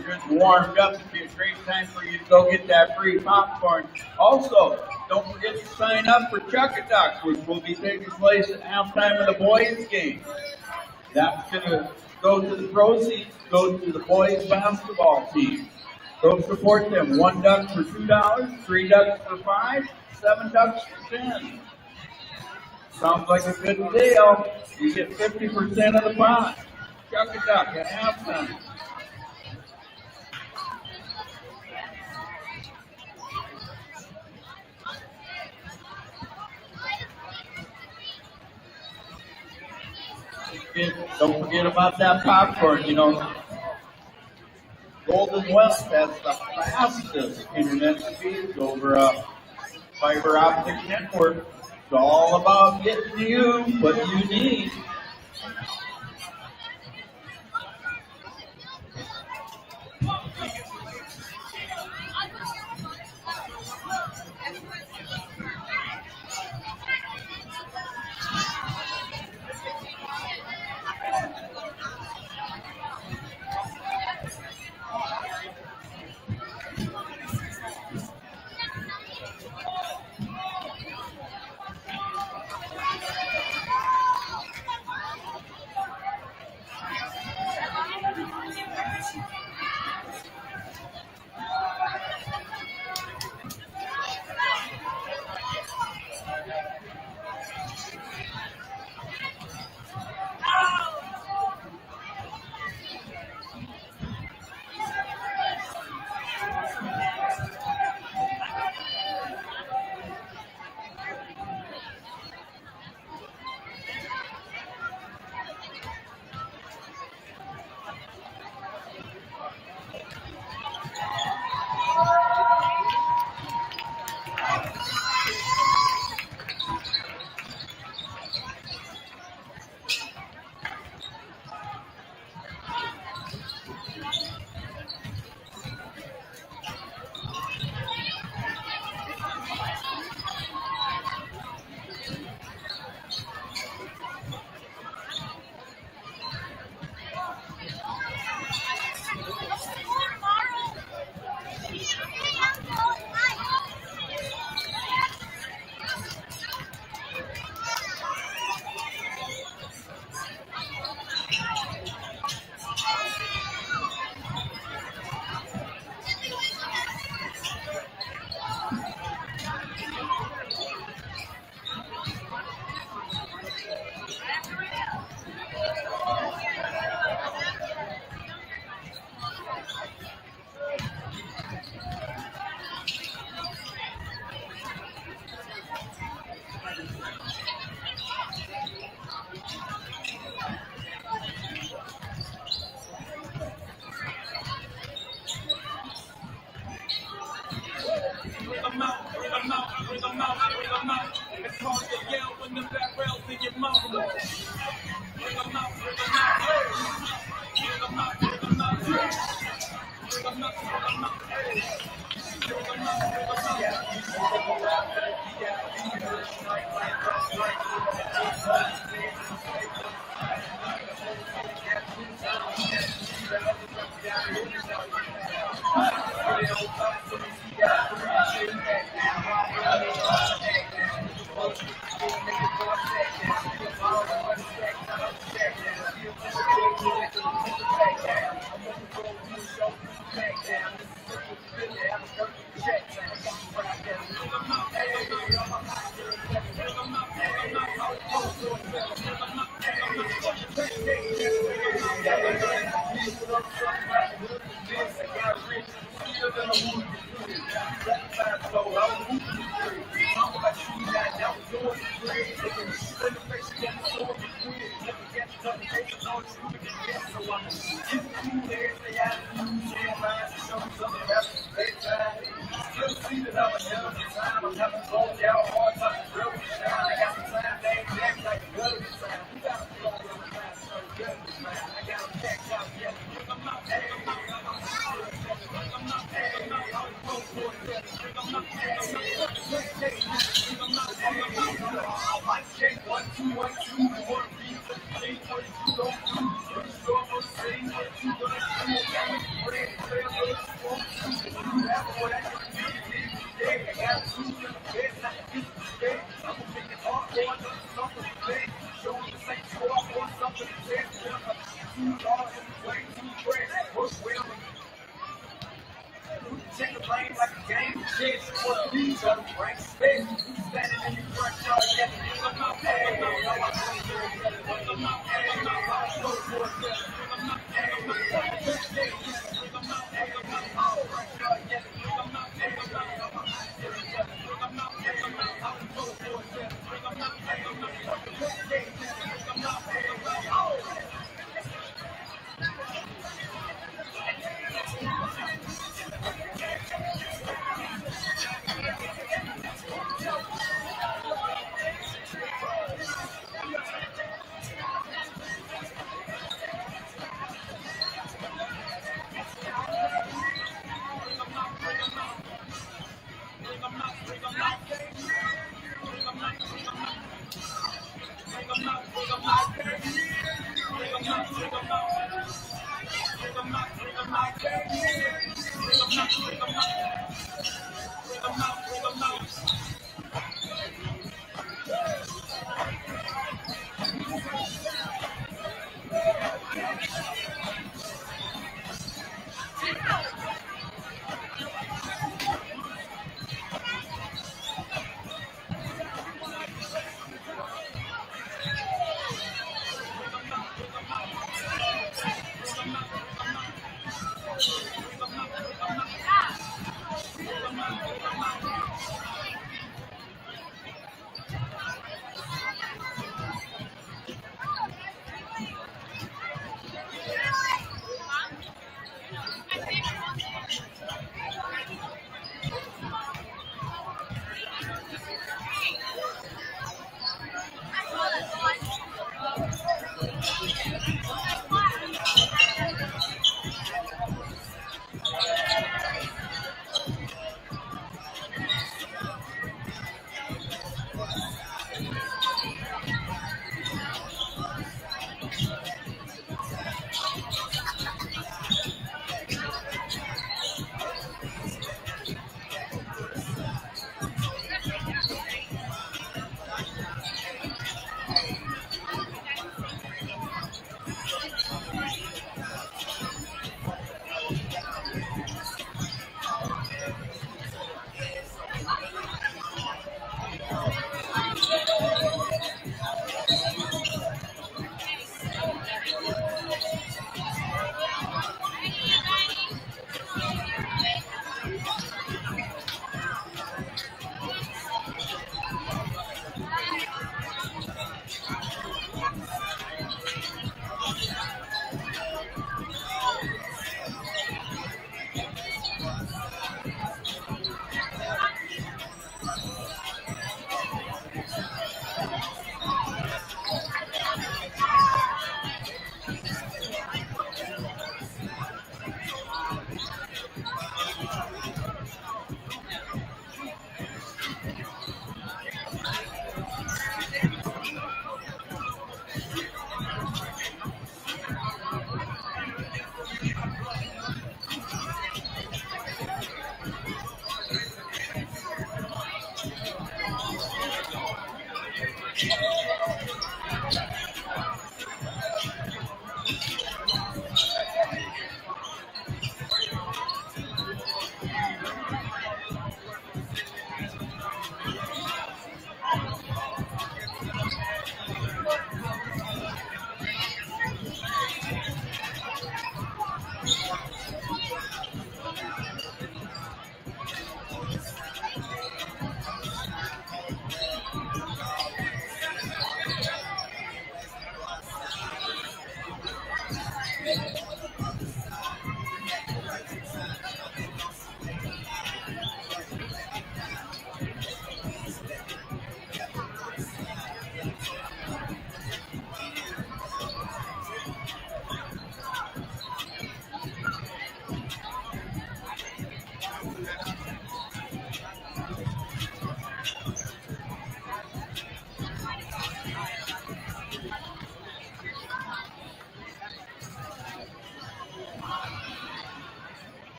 are just warmed up. It'd be a great time for you to go get that free popcorn. Also, don't forget to sign up for Chuck-a-Duck, which will be taking place at halftime of the boys' game. That's going to go to the proceeds, go to the boys' basketball team. Go support them. 1 duck for $2, 3 ducks for $5, 7 ducks for $10. Sounds like a good deal. You get 50% of the pot. Chuck-a-Duck at halftime. Don't forget about that popcorn. You know, Golden West has the fastest internet speeds over a fiber optic network. It's all about getting you what you need. Take the blame like a game. Chase for the lead, so rank space. Standing in the front yard, yeah. Hey,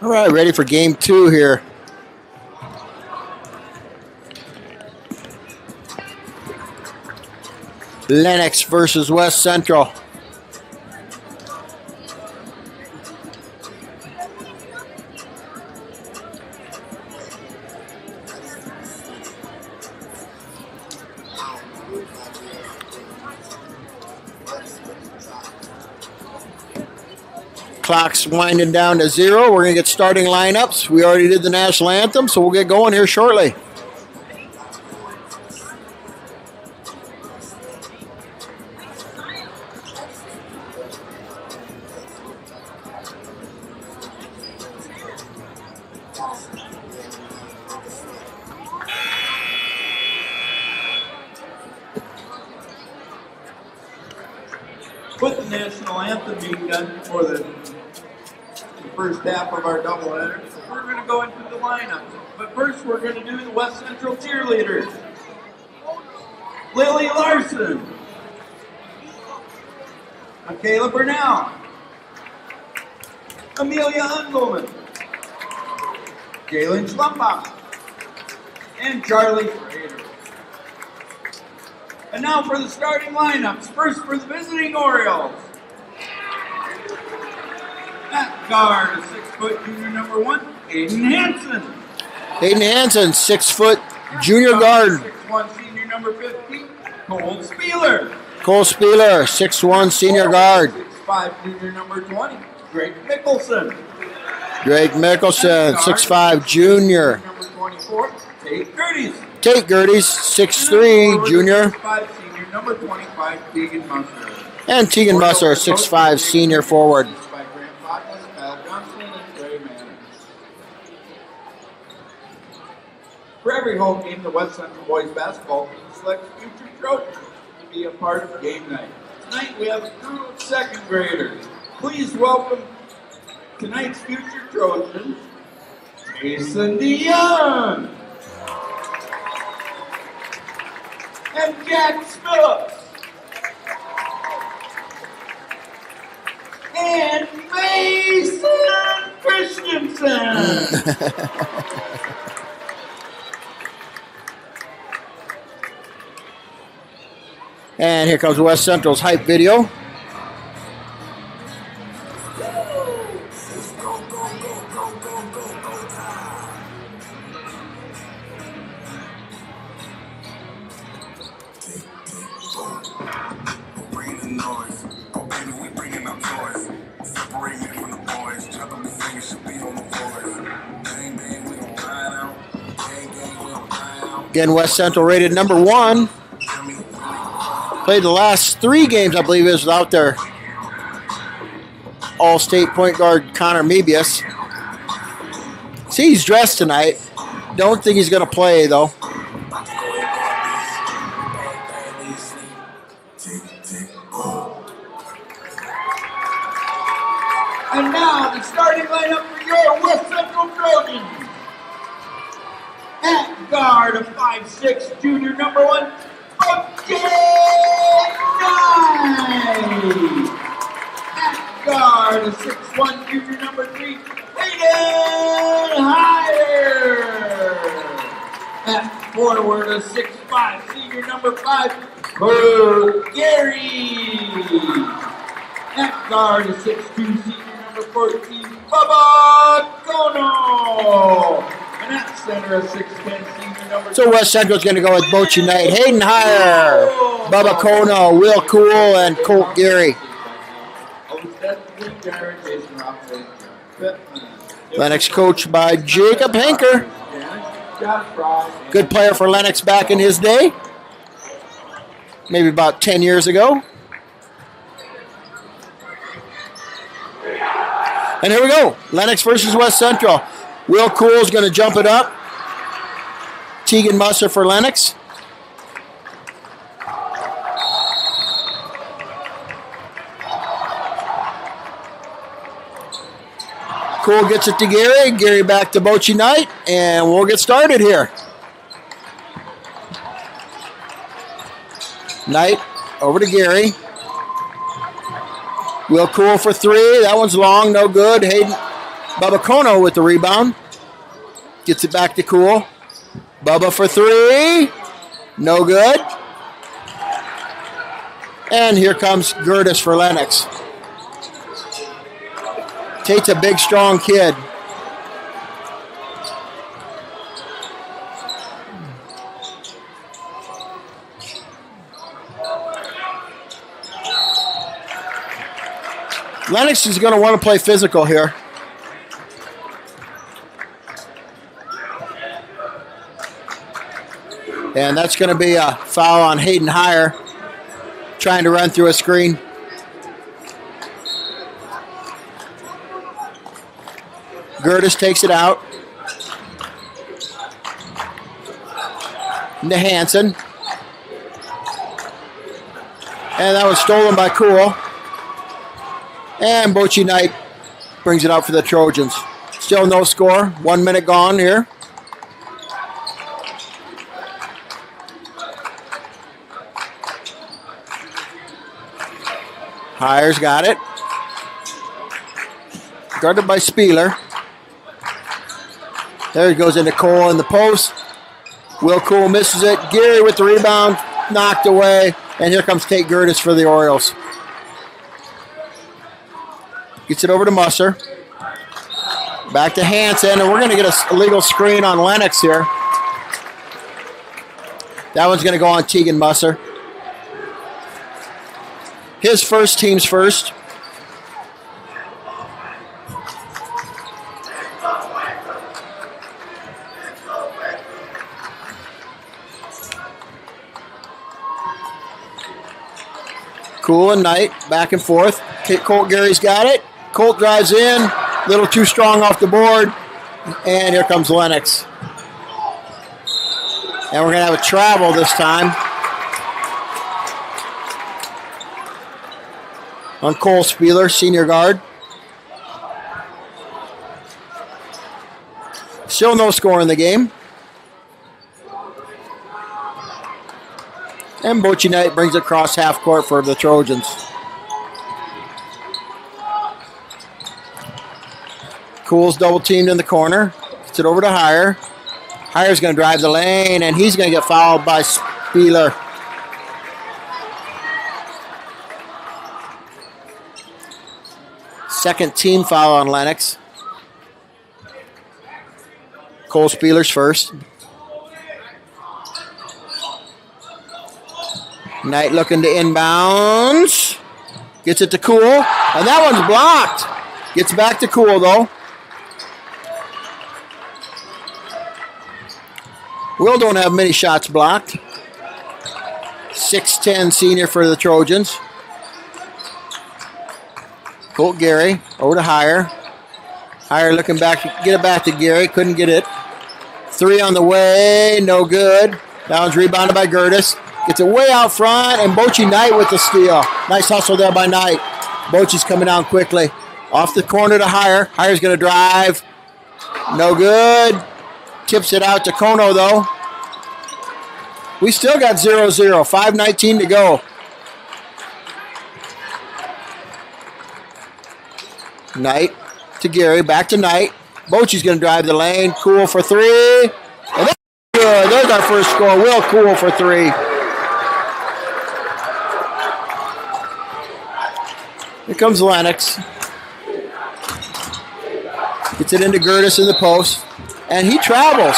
All right, ready for game 2 here. Lennox versus West Central. Clock's winding down to 0. We're going to get starting lineups. We already did the national anthem, so we'll get going here shortly. With the national anthem being done for the first half of our doubleheader, we're going to go into the lineup. But first, we're going to do the West Central cheerleaders. Lily Larson, Michaela Burnell, Amelia Ungelman, Jalen Schlumbach, and Charlie Frater. And now for the starting lineups. First for the visiting Orioles. At guard, 6-foot junior number 1, Aiden Hansen. Aiden Hansen, 6-foot junior guard. 6'1", senior number 15, Cole Spieler. Cole Spieler, 6'1", senior guard. 6'5", junior number 20, Greg Mickelson. Greg Mickelson, 6'5", junior. Number 24, Tate Gerdes. Tate Gerdes, 6'3", junior. 6'5", senior number 25, Tegan Musser. And Tegan Musser, 6'5", senior forward. By Grant Bottas, Kyle Johnson, and Trey Manning. For every home game, the West Central boys basketball team selects future Trojans to be a part of game night. Tonight we have a crew of second graders. Please welcome tonight's future Trojans, Jason DeYoung and Jack Phillips. And Mason Christensen. And here comes West Central's hype video. Again, West Central rated number 1. Played the last 3 games, I believe, is without their all-state point guard Connor Mebius. See, he's dressed tonight. Don't think he's going to play, though. And now the starting lineup for your West Central Trojans. At guard, a 5'6", junior number 1, Bucket Knight. At guard, a 6'1", junior number 3, Hayden Higher. At forward, a 6'5", senior number 5, Gary. At guard, a 6'2", senior number 14, Bubba Kono. And at center, a 6'10", senior number 2. So West Central's going to go with Bochi Knight, Hayden Higher, Bubba Kono, Will Cool, and Colt Gary. Lennox coached by Jacob Henker. Good player for Lennox back in his day. Maybe about 10 years ago. And here we go. Lennox versus West Central. Will Cool's going to jump it up. Tegan Musser for Lennox. Cool gets it to Gary. Gary back to Bochi Knight. And we'll get started here. Knight over to Gary. Will Cool for 3. That one's long, no good. Hayden Bubba Kono with the rebound. Gets it back to Cool. Bubba for 3. No good. And here comes Gertis for Lennox. Tate's a big, strong kid. Lennox is going to want to play physical here. And that's going to be a foul on Hayden Higher, trying to run through a screen. Gertis takes it out. Into Hansen. And that was stolen by Cool. And Bochi Knight brings it out for the Trojans. Still no score. 1 minute gone here. Hires got it. Guarded by Spieler. There he goes into Cole in the post. Will Cool misses it. Gary with the rebound. Knocked away. And here comes Tate Gertis for the Orioles. Gets it over to Musser. Back to Hansen. And we're going to get a illegal screen on Lennox here. That one's going to go on Tegan Musser. His first, team's first. Cool and Knight, back and forth. Colt Gary's got it. Colt drives in, a little too strong off the board. And here comes Lennox. And we're going to have a travel this time on Cole Spieler, senior guard. Still no score in the game. And Bochi Knight brings it across half court for the Trojans. Cool's double teamed in the corner. Gets it over to Heyer. Heyer's going to drive the lane, and he's going to get fouled by Spieler. Second team foul on Lennox. Cole Spieler's first. Knight looking to inbounds. Gets it to Cool. And that one's blocked. Gets back to Cool, though. Will don't have many shots blocked. 6'10" senior for the Trojans. Colt Gary over to Heyer. Heyer looking back, get it back to Gary. Couldn't get it. 3 on the way, no good. That one's rebounded by Gertis. Gets it way out front, and Bochi Knight with the steal. Nice hustle there by Knight. Bochi's coming down quickly. Off the corner to Heyer. Heyer's going to drive. No good. Tips it out to Kono, though. We still got 0-0. 5:19 to go. Knight to Gary. Back to Knight. Bochi's going to drive the lane. Cool for 3. And that's good. There's our first score. Will Cool for 3. Here comes Lennox. Gets it into Gertis in the post. And he travels.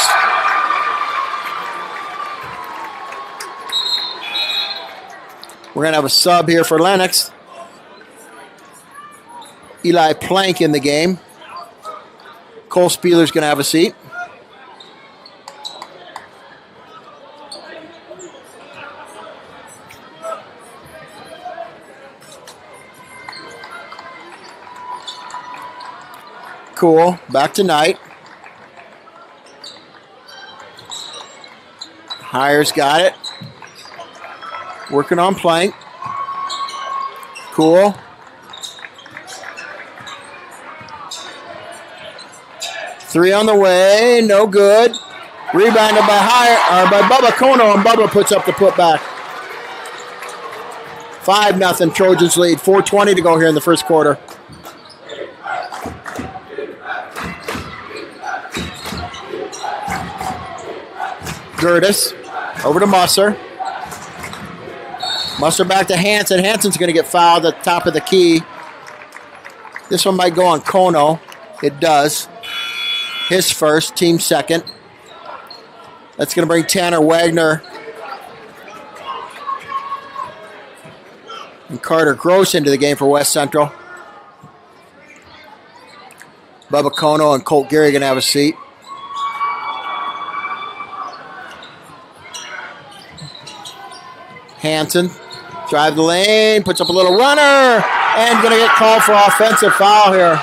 We're going to have a sub here for Lennox. Eli Plank in the game. Cole Spieler's going to have a seat. Cool. Back to Knight. Heyer's got it. Working on Plank. Cool. Three on the way. No good. Rebounded by Bubba Kono, and Bubba puts up the putback. 5-0 Trojans lead. 4:20 to go here in the first quarter. Gertis over to Musser. Musser back to Hansen. Hansen's going to get fouled at the top of the key. This one might go on Kono. It does. His first, team second. That's going to bring Tanner Wagner and Carter Gross into the game for West Central. Bubba Kono and Colt Gary are going to have a seat. Hansen, drive the lane, puts up a little runner, and going to get called for offensive foul here.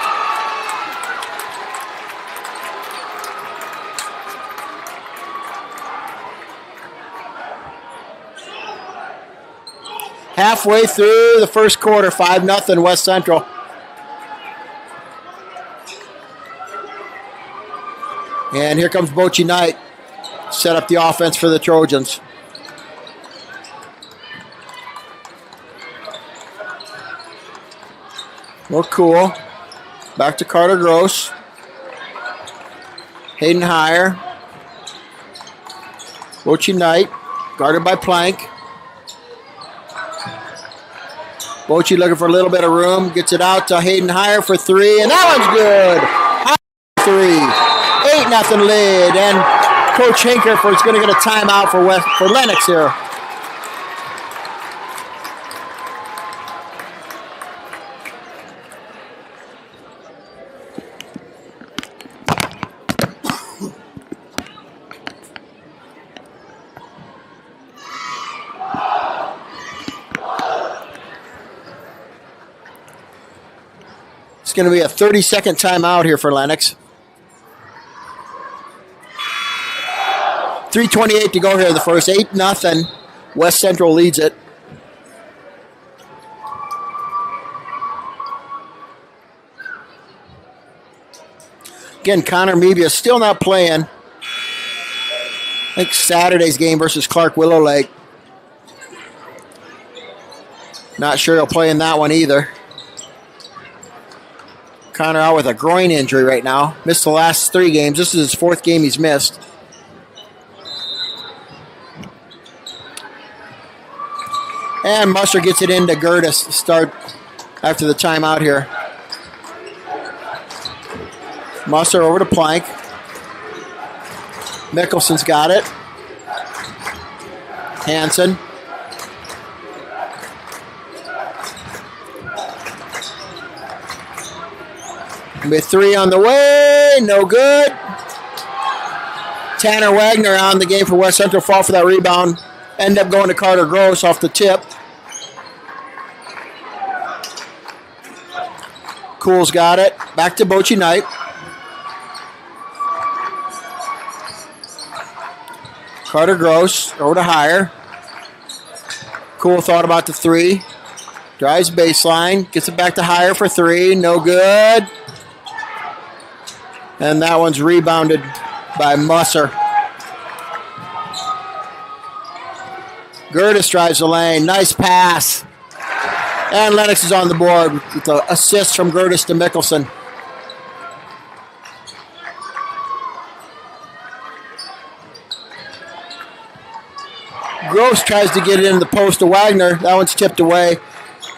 Halfway through the first quarter, 5-0 West Central. And here comes Bochi Knight. Set up the offense for the Trojans. More Cool. Back to Carter Gross. Hayden Heyer. Bochi Knight. Guarded by Plank. Bochi looking for a little bit of room. Gets it out to Hayden Heyer for 3. And that one's good. Heyer 3. 8-0 lead. And Coach Hinker is going to get a timeout for Lennox here. It's going to be a 30-second timeout here for Lennox. 3:28 to go here in the first. 8-0. West Central leads it. Again, Connor Mebia still not playing. I think Saturday's game versus Clark Willow Lake. Not sure he'll play in that one either. Connor out with a groin injury right now. Missed the last 3 games. This is his 4th game he's missed. And Musser gets it into Gertis to start after the timeout here. Musser over to Plank. Mickelson's got it. Hansen. With 3 on the way, no good. Tanner Wagner on the game for West Central, fall for that rebound. End up going to Carter Gross off the tip. Cool's got it. Back to Bochi Knight. Carter Gross over to Higher. Cool thought about the 3. Drives baseline. Gets it back to Higher for 3. No good. And that one's rebounded by Musser. Gertis drives the lane. Nice pass. And Lennox is on the board with the assist from Gertis to Mickelson. Gross tries to get it in the post to Wagner. That one's tipped away.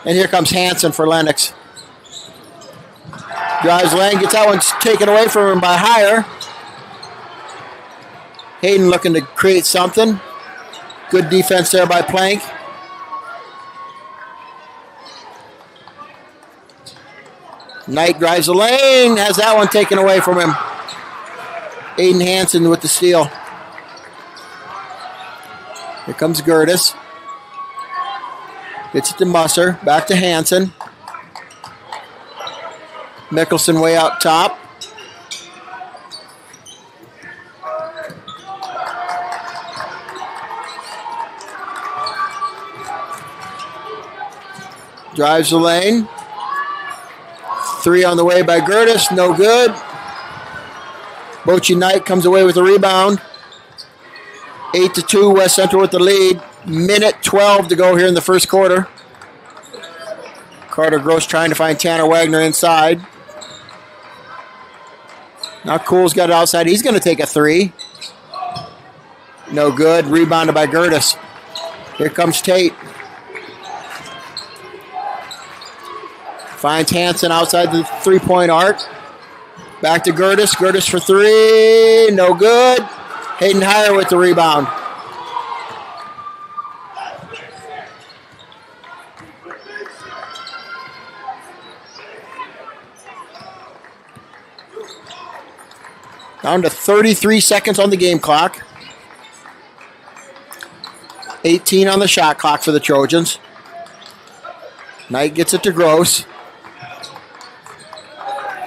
And here comes Hansen for Lennox. Drives lane, gets that one taken away from him by Higher. Hayden looking to create something. Good defense there by Plank. Knight drives the lane, has that one taken away from him. Aiden Hansen with the steal. Here comes Gertis. Gets it to Musser, back to Hansen. Mickelson way out top. Drives the lane. 3 on the way by Gertis, no good. Bochi Knight comes away with the rebound. 8-2, West Central with the lead. Minute 12 to go here in the first quarter. Carter Gross trying to find Tanner Wagner inside. Now Cool's got it outside. He's going to take a 3. No good. Rebounded by Gertis. Here comes Tate. Finds Hansen outside the 3-point arc. Back to Gertis. Gertis for 3. No good. Hayden Higher with the rebound. Down to 33 seconds on the game clock. 18 on the shot clock for the Trojans. Knight gets it to Gross.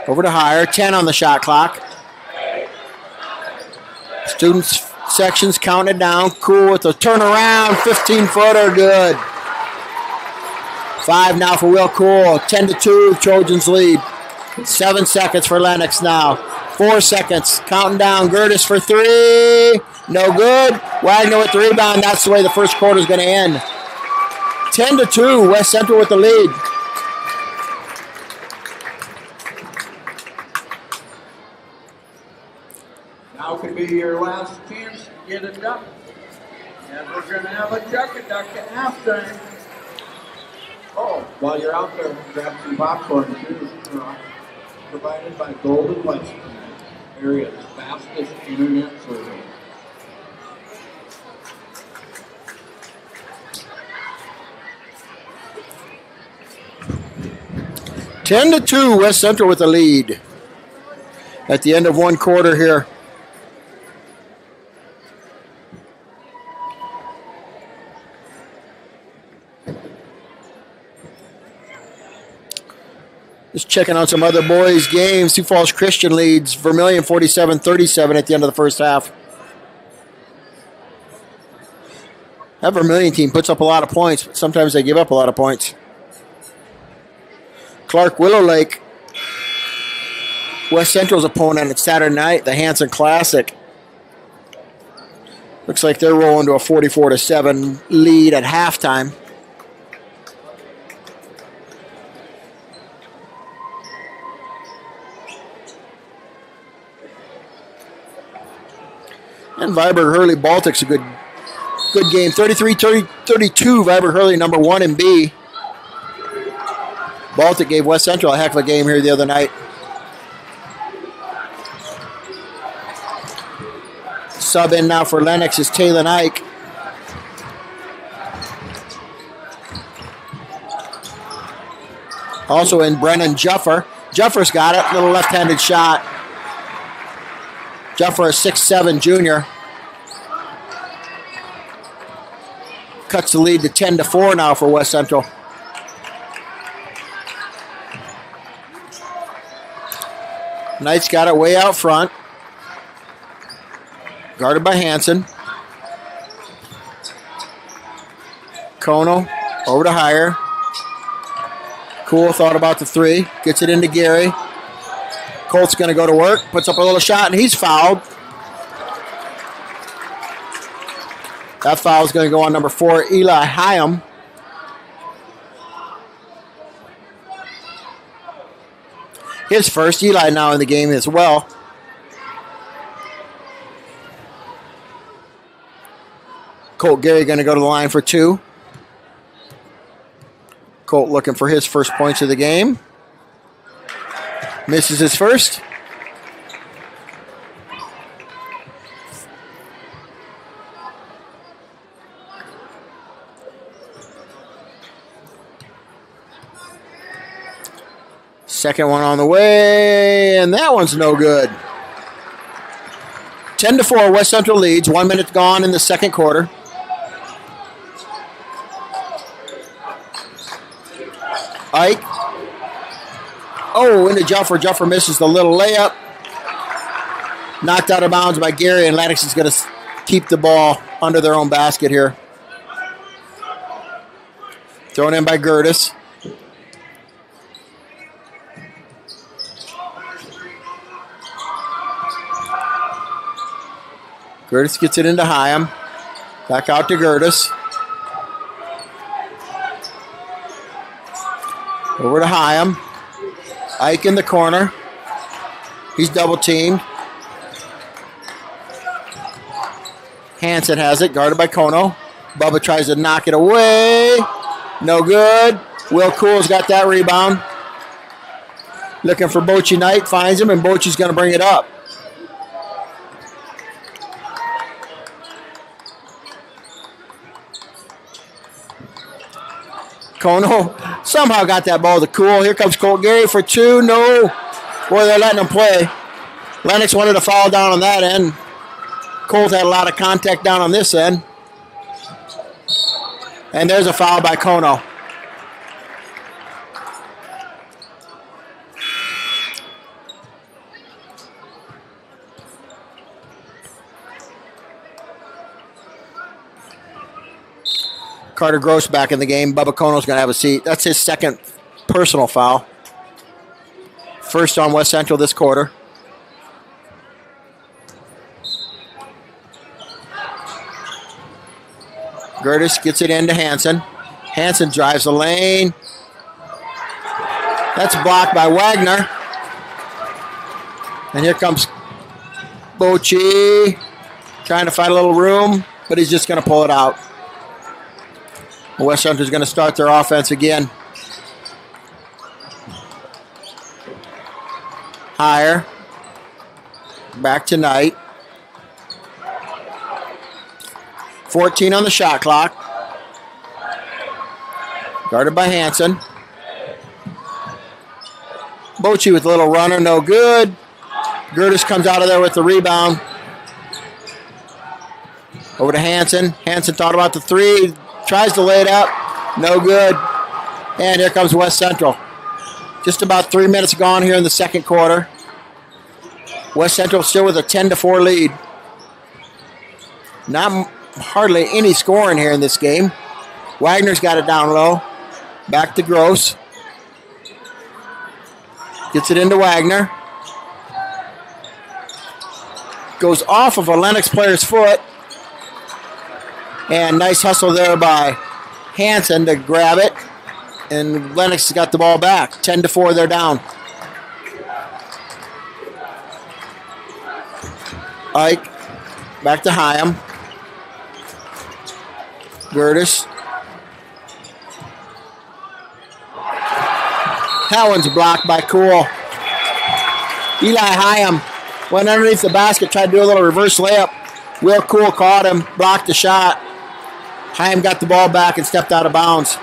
Over to Higher. 10 on the shot clock. Students sections counting it down. Cool with the turnaround. 15-footer. Good. 5 now for Will Cool. 10-2. Trojans lead. 7 seconds for Lennox now. 4 seconds. Counting down. Gertis for 3. No good. Wagner with the rebound. That's the way the first quarter is going to end. 10-2. West Central with the lead. Now could be your last chance to get it done. And we're going to have a chuck-a-duck at halftime. Oh, while you're out there, grab some popcorn too. Provided by Golden West, area's fastest internet service. Ten to 2, West Central with the lead. At the end of one quarter here. Just checking out some other boys' games. Sioux Falls Christian leads Vermilion 47-37 at the end of the first half. That Vermilion team puts up a lot of points, but sometimes they give up a lot of points. Clark Willow Lake, West Central's opponent at Saturday night, the Hanson Classic. Looks like they're rolling to a 44-7 lead at halftime. And Viborg Hurley Baltic's a good game. 33-32, Viborg Hurley number 1 in B. Baltic gave West Central a heck of a game here the other night. Sub in now for Lennox is Taylor Ike. Also in Brennan Juffer. Juffer's got it. Little left-handed shot. Juffer, a 6'7" junior. Cuts the lead to 10-4 now for West Central. Knight's got it way out front. Guarded by Hansen. Kono over to Hire. Cool thought about the 3. Gets it into Gary. Colt's going to go to work. Puts up a little shot, and he's fouled. That foul is going to go on number 4, Eli Hyam. His first. Eli now in the game as well. Colt Gary going to go to the line for 2. Colt looking for his first points of the game. Misses his first. Second one on the way, and that one's no good. 10-4, West Central leads. 1 minute gone in the second quarter. Ike. Oh, into Juffer. Juffer misses the little layup. Knocked out of bounds by Gary, and Lennox is going to keep the ball under their own basket here. Thrown in by Gertis. Gertis gets it into Hyam. Back out to Gertis. Over to Hyam. Ike in the corner. He's double teamed. Hansen has it, guarded by Kono. Bubba tries to knock it away. No good. Will Cool's got that rebound. Looking for Bochy Knight, finds him, and Bochy's going to bring it up. Kono somehow got that ball to Cool. Here comes Colt Gary for 2. No. Boy, they're letting him play. Lennox wanted to foul down on that end. Colt had a lot of contact down on this end. And there's a foul by Kono. Carter Gross back in the game. Bubba Kono's going to have a seat. That's his second personal foul. First on West Central this quarter. Gertis gets it into Hansen. Hansen drives the lane. That's blocked by Wagner. And here comes Bochy. Trying to find a little room, but he's just going to pull it out. West Central's going to start their offense again. Higher. Back to Knight. 14 on the shot clock. Guarded by Hansen. Bochy with a little runner, no good. Gertis comes out of there with the rebound. Over to Hansen. Hansen thought about the 3. Tries to lay it up. No good. And here comes West Central. Just about 3 minutes gone here in the second quarter. West Central still with a 10-4 lead. Not hardly any scoring here in this game. Wagner's got it down low. Back to Gross. Gets it into Wagner. Goes off of a Lennox player's foot. And nice hustle there by Hansen to grab it. And Lennox has got the ball back. 10-4, they're down. Ike Back to Hyam. Gertis. That one's blocked by Cool. Eli Hyam went underneath the basket, tried to do a little reverse layup. Will Cool caught him, blocked the shot. Hyam got the ball back and stepped out of bounds.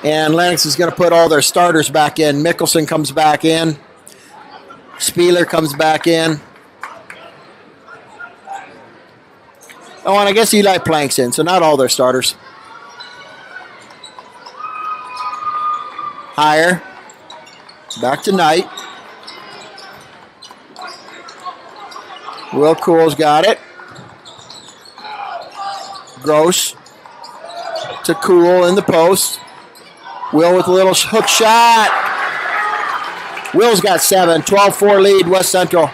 And Lennox is going to put all their starters back in. Mickelson comes back in. Spieler comes back in. Oh, and I guess Eli Plank's in, so not all their starters. Higher. Back to Knight. Will Cool's got it. Gross to Cool in the post. Will with a little hook shot. Will's got 7. 12-4 lead, West Central.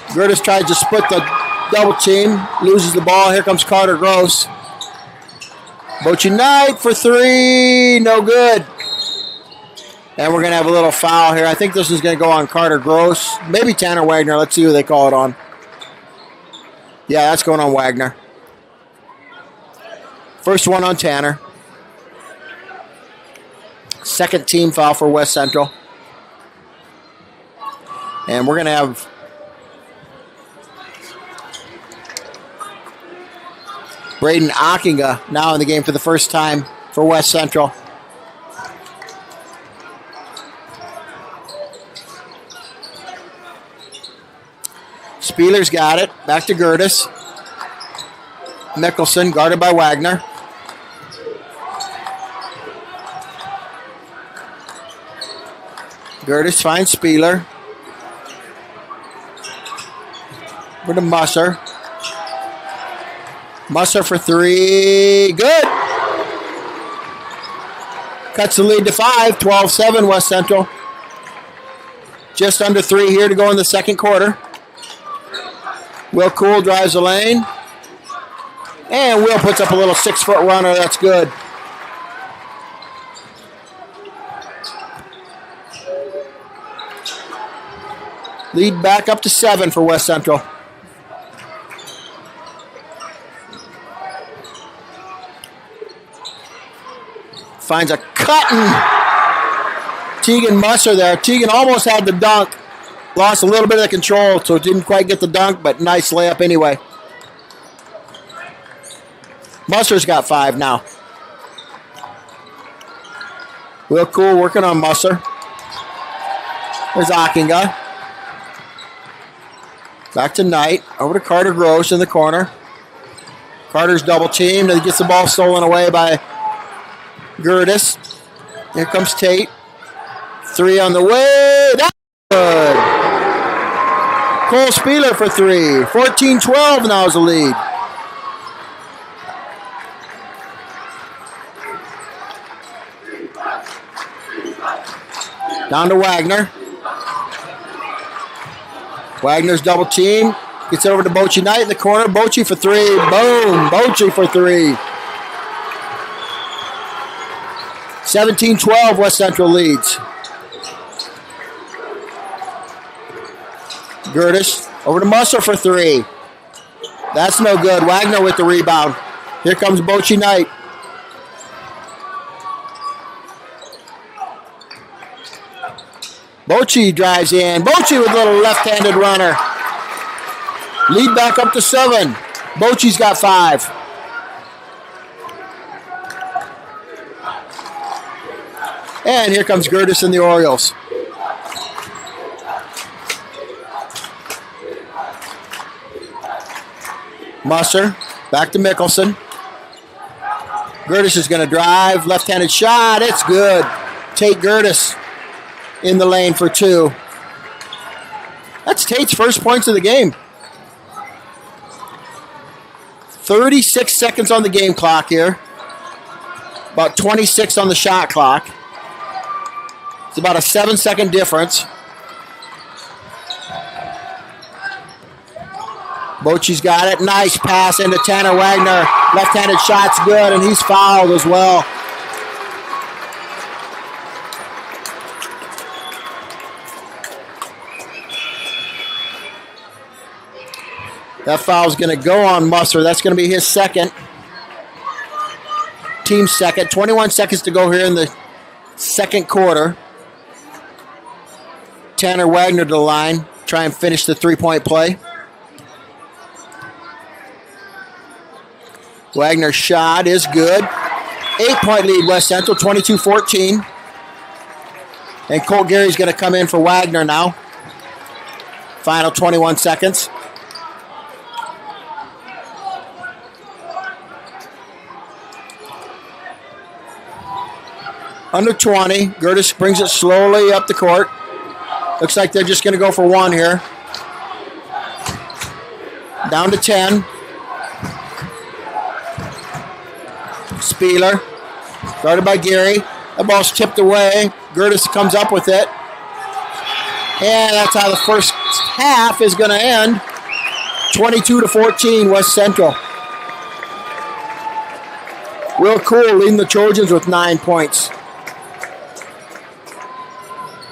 Gertis tries to split the double team. Loses the ball. Here comes Carter Gross. Bochy Knight for 3. No good. And we're going to have a little foul here. I think this is going to go on Carter Gross. Maybe Tanner Wagner. Let's see who they call it on. Yeah, that's going on Wagner. First one on Tanner. Second team foul for West Central. And we're going to have Braden Ockinga now in the game for the first time for West Central. Spieler's got it. Back to Gertis. Mickelson guarded by Wagner. Gertis finds Spieler. Over to Musser. Musser for 3. Good. Cuts the lead to 5. 12-7 West Central. Just under 3 here to go in the second quarter. Will Cool drives the lane. And Will puts up a little 6-foot runner. That's good. Lead back up to 7 for West Central. Finds a cutting Tegan Musser there. Tegan almost had the dunk. Lost a little bit of the control, so didn't quite get the dunk, but nice layup anyway. Musser's got 5 now. Real Cool working on Musser. There's Ockinga. Back to Knight. Over to Carter Gross in the corner. Carter's double teamed and gets the ball stolen away by Gertis. Here comes Tate. 3 on the way. That's good. Cole Spieler for 3. 14-12 now is the lead. Down to Wagner. Wagner's double team. Gets it over to Bochy Knight in the corner. Bochy for 3. Boom. Bochy for 3. 17-12 West Central leads. Gertis over to Musser for 3. That's no good. Wagner with the rebound. Here comes Bochy Knight. Bochy drives in. Bochy with a little left-handed runner. Lead back up to 7. Bochy's got 5. And here comes Gertis and the Orioles. Musser, back to Mickelson. Gertis is going to drive. Left-handed shot. It's good. Tate Gertis in the lane for 2. That's Tate's first points of the game. 36 seconds on the game clock here. About 26 on the shot clock. It's about a 7-second difference. Bochy's got it. Nice pass into Tanner Wagner. Left-handed shot's good, and he's fouled as well. That foul's going to go on Musser. That's going to be his second. Team's second. 21 seconds to go here in the second quarter. Tanner Wagner to the line. Try and finish the three-point play. Wagner's shot is good. 8-point lead, West Central, 22-14. And Colt Gary's going to come in for Wagner now. Final 21 seconds. Under 20. Gertis brings it slowly up the court. Looks like they're just going to go for one here. Down to 10. Spieler. Guarded by Gary. The ball's tipped away. Gertis comes up with it. And that's how the first half is going to end. 22-14, West Central. Will Cool leading the Trojans with 9 points.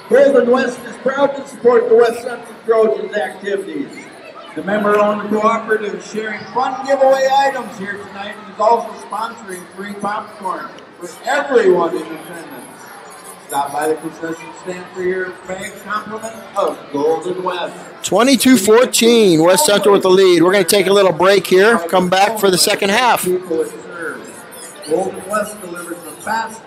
Golden West is proud to support the West Central Trojans activities. The member-owned cooperative is sharing fun giveaway items here tonight and is also sponsoring free popcorn for everyone in attendance. Stop by the concession stand for your bag compliment of Golden West. 22-14, West Central with the lead. We're going to take a little break here. Come back for the second half. Golden West delivers the fast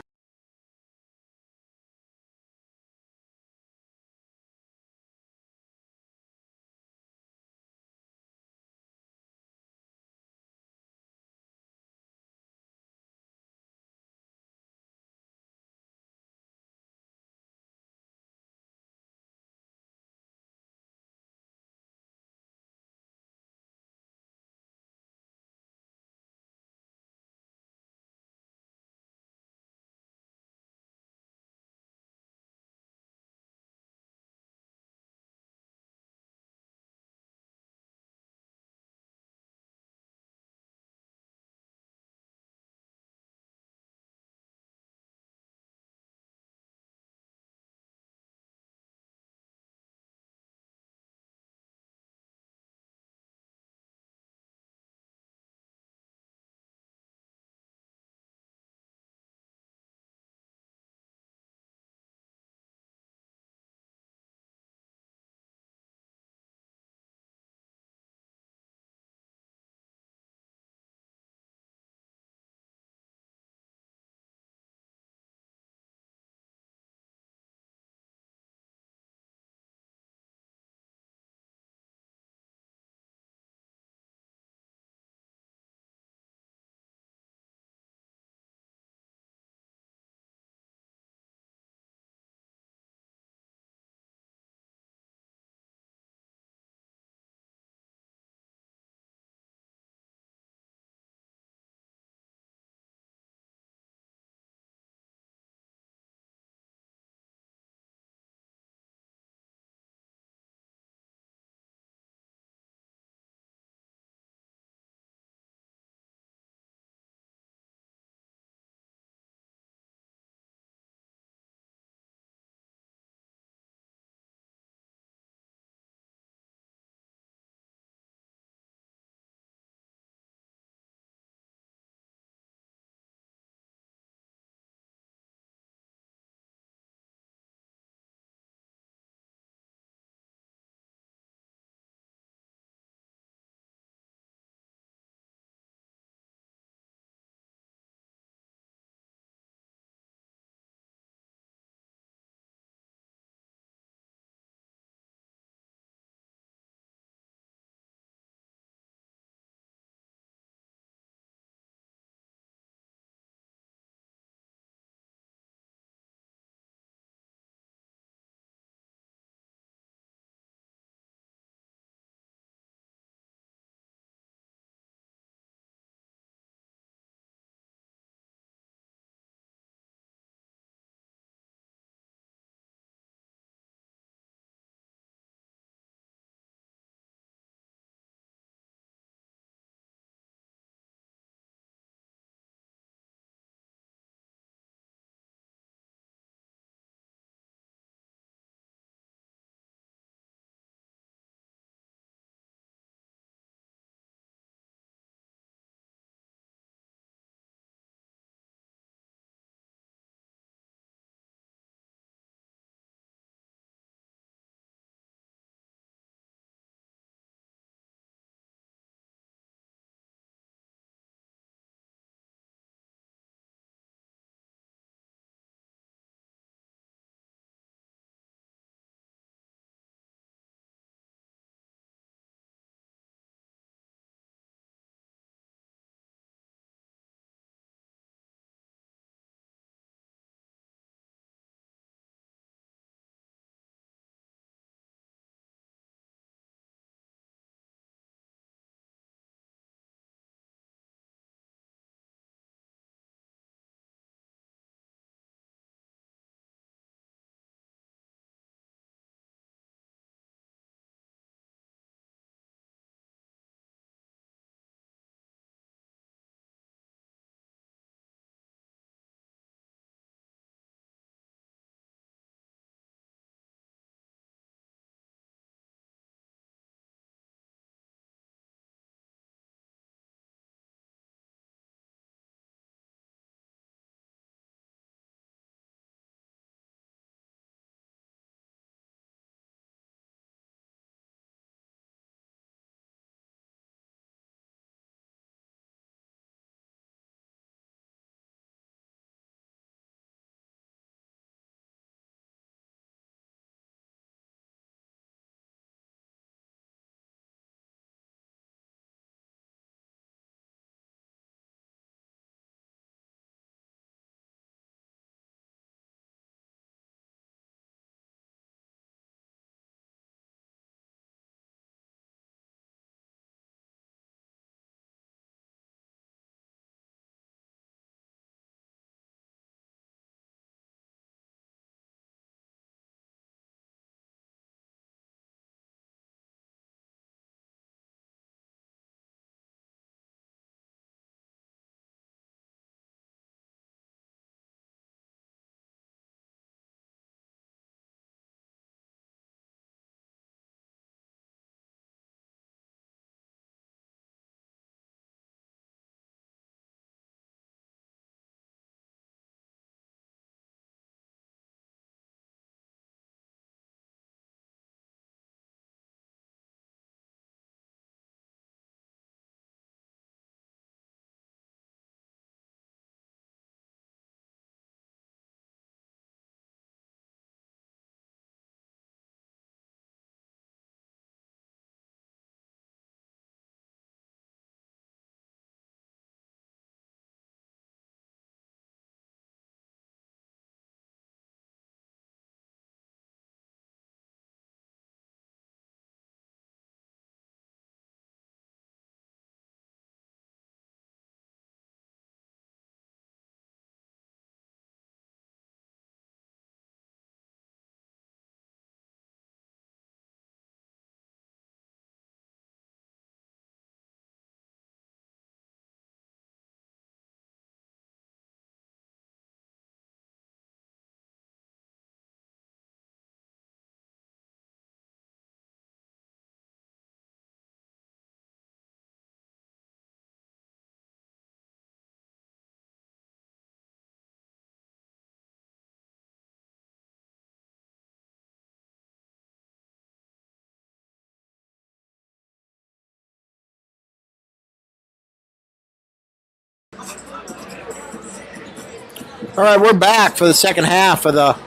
All right, we're back for the second half of the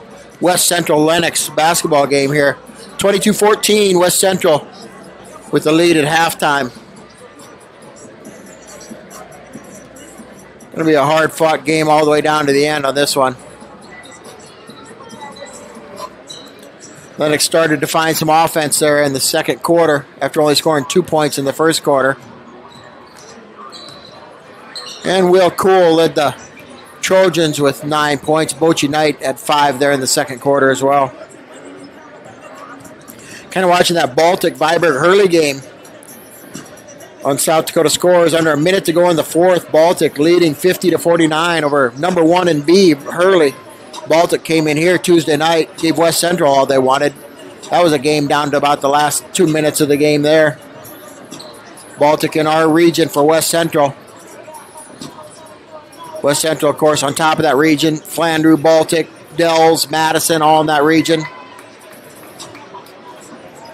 West Central Lennox basketball game here. 22-14 West Central with the lead at halftime. Going to be a hard-fought game all the way down to the end on this one. Lennox started to find some offense there in the second quarter after only scoring 2 points in the first quarter. And Will Cool led the Trojans with 9 points. Bochi Knight at 5 there in the second quarter as well. Kind of watching that Baltic Viborg Hurley game on South Dakota Scores. Under a minute to go in the fourth. Baltic leading 50-49 over number 1 and B Hurley. Baltic came in here Tuesday night, gave West Central all they wanted. That was a game down to about the last 2 minutes of the game there. Baltic in our region for West Central. West Central, of course, on top of that region. Flandreau, Baltic, Dells, Madison, all in that region.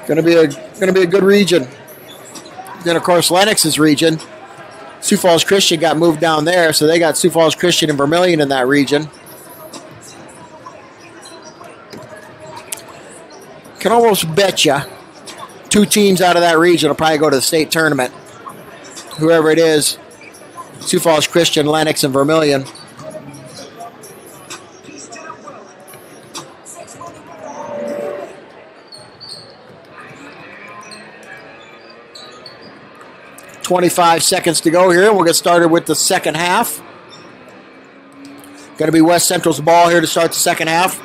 Going to be a good region. Then, of course, Lennox's region. Sioux Falls Christian got moved down there, so they got Sioux Falls Christian and Vermilion in that region. Can almost bet you 2 teams out of that region will probably go to the state tournament. Whoever it is. Sioux Falls Christian, Lennox, and Vermilion. .25 seconds to go here. We'll get started with the second half. Going to be West Central's ball here to start the second half.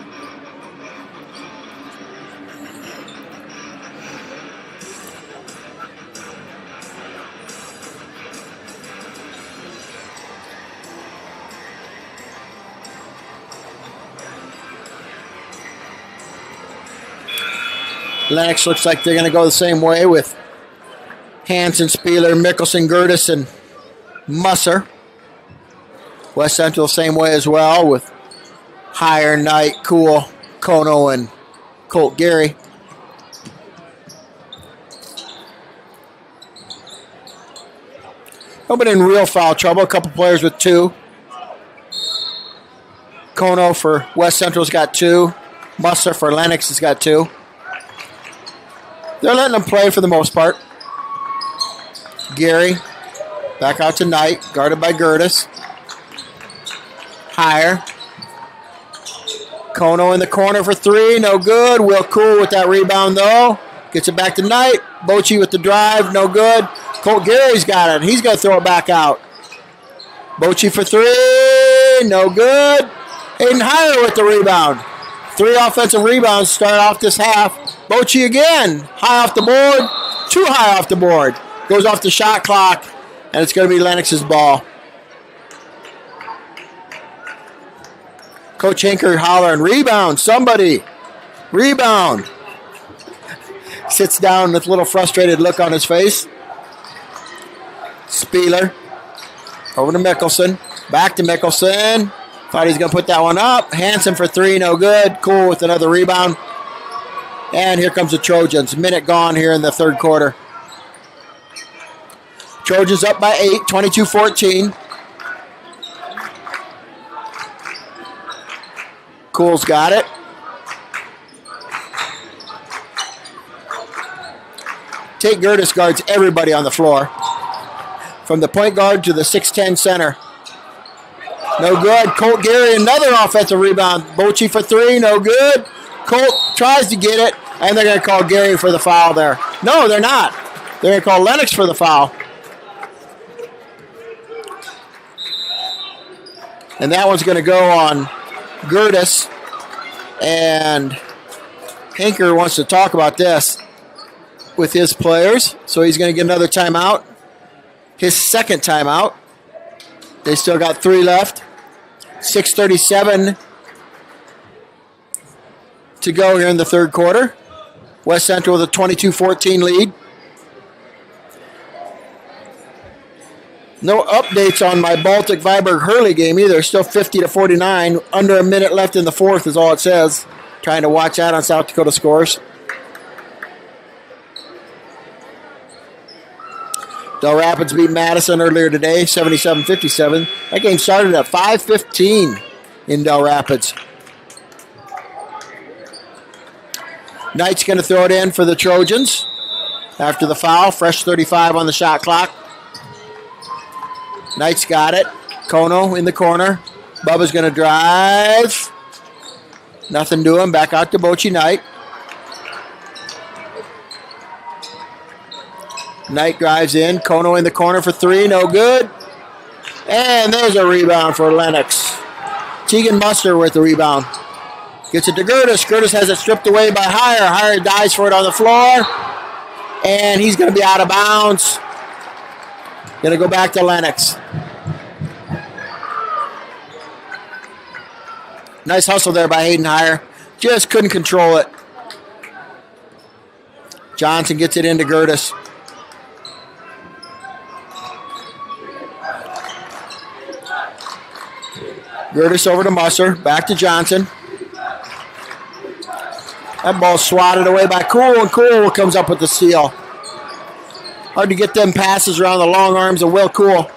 Lennox looks like they're going to go the same way with Hansen, Spieler, Mickelson, Gertis, and Musser. West Central the same way as well with Higher, Knight, Cool, Kono, and Colt Gary. Nobody in real foul trouble. A couple players with 2. Kono for West Central's got 2. Musser for Lennox has got 2. They're letting them play for the most part. Gary, back out to Knight, guarded by Gertis. Higher. Kono in the corner for 3, no good. Will Cool with that rebound though. Gets it back to Knight. Bochi with the drive, no good. Colt Gary's got it. He's going to throw it back out. Bochi for 3, no good. Aiden Higher with the rebound. 3 offensive rebounds start off this half. Bochi again, high off the board, too high off the board. Goes off the shot clock, and it's going to be Lennox's ball. Coach Hinker hollering, rebound, somebody, rebound. Sits down with a little frustrated look on his face. Spieler, over to Mickelson, back to Mickelson. Thought he was going to put that one up. Hansen for 3, no good. Cool with another rebound. And here comes the Trojans. Minute gone here in the third quarter. Trojans up by 8, 22-14. Cool's got it. Tate Gertis guards everybody on the floor. From the point guard to the 6'10 center. No good. Colt Gary, another offensive rebound. Bochi for 3, no good. Colt tries to get it, and they're going to call Gary for the foul there. No, they're not. They're going to call Lennox for the foul. And that one's going to go on Gertis. And Hinker wants to talk about this with his players. So he's going to get another timeout. His second timeout. They still got 3 left. 6:37 to go here in the third quarter. West Central with a 22-14 lead. No updates on my Baltic Viborg Hurley game either. Still 50-49. Under a minute left in the fourth is all it says. Trying to watch that on South Dakota Scores. Del Rapids beat Madison earlier today, 77-57. That game started at 5:15 in Del Rapids. Knight's going to throw it in for the Trojans after the foul. Fresh 35 on the shot clock. Knight's got it. Kono in the corner. Bubba's going to drive. Nothing doing. Back out to Bochy Knight. Knight drives in. Kono in the corner for three. No good. And there's a rebound for Lennox. Tegan Muster with the rebound. Gets it to Gertis. Gertis has it stripped away by Heyer. Heyer dives for it on the floor. And he's going to be out of bounds. Going to go back to Lennox. Nice hustle there by Hayden Heyer. Just couldn't control it. Johnson gets it into Gertis. Gertis over to Musser. Back to Johnson. That ball swatted away by Cool, and Cool comes up with the steal. Hard to get them passes around the long arms of Will Cool.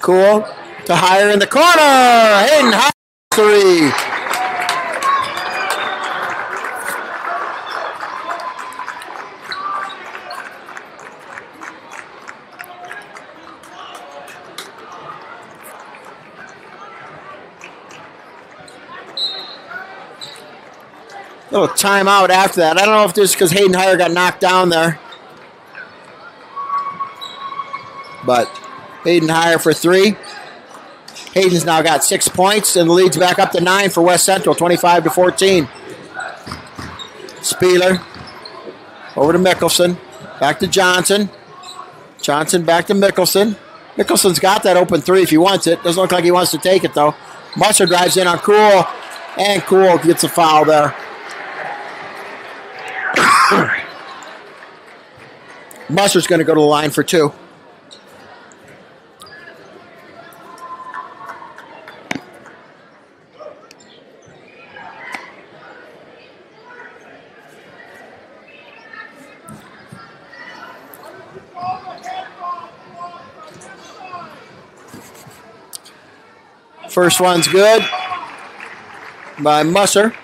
Cool to Heyer in the corner. Hayden Heyer, three. Little timeout after that. I don't know if this is because Hayden Heyer got knocked down there. But Hayden Heyer for three. Hayden's now got 6 points and the lead's back up to 9 for West Central, 25-14. Spieler over to Mickelson. Back to Johnson. Johnson back to Mickelson. Mickelson's got that open three if he wants it. Doesn't look like he wants to take it though. Musser drives in on Cool. And Cool gets a foul there. Musser's going to go to the line for two. First one's good by Musser.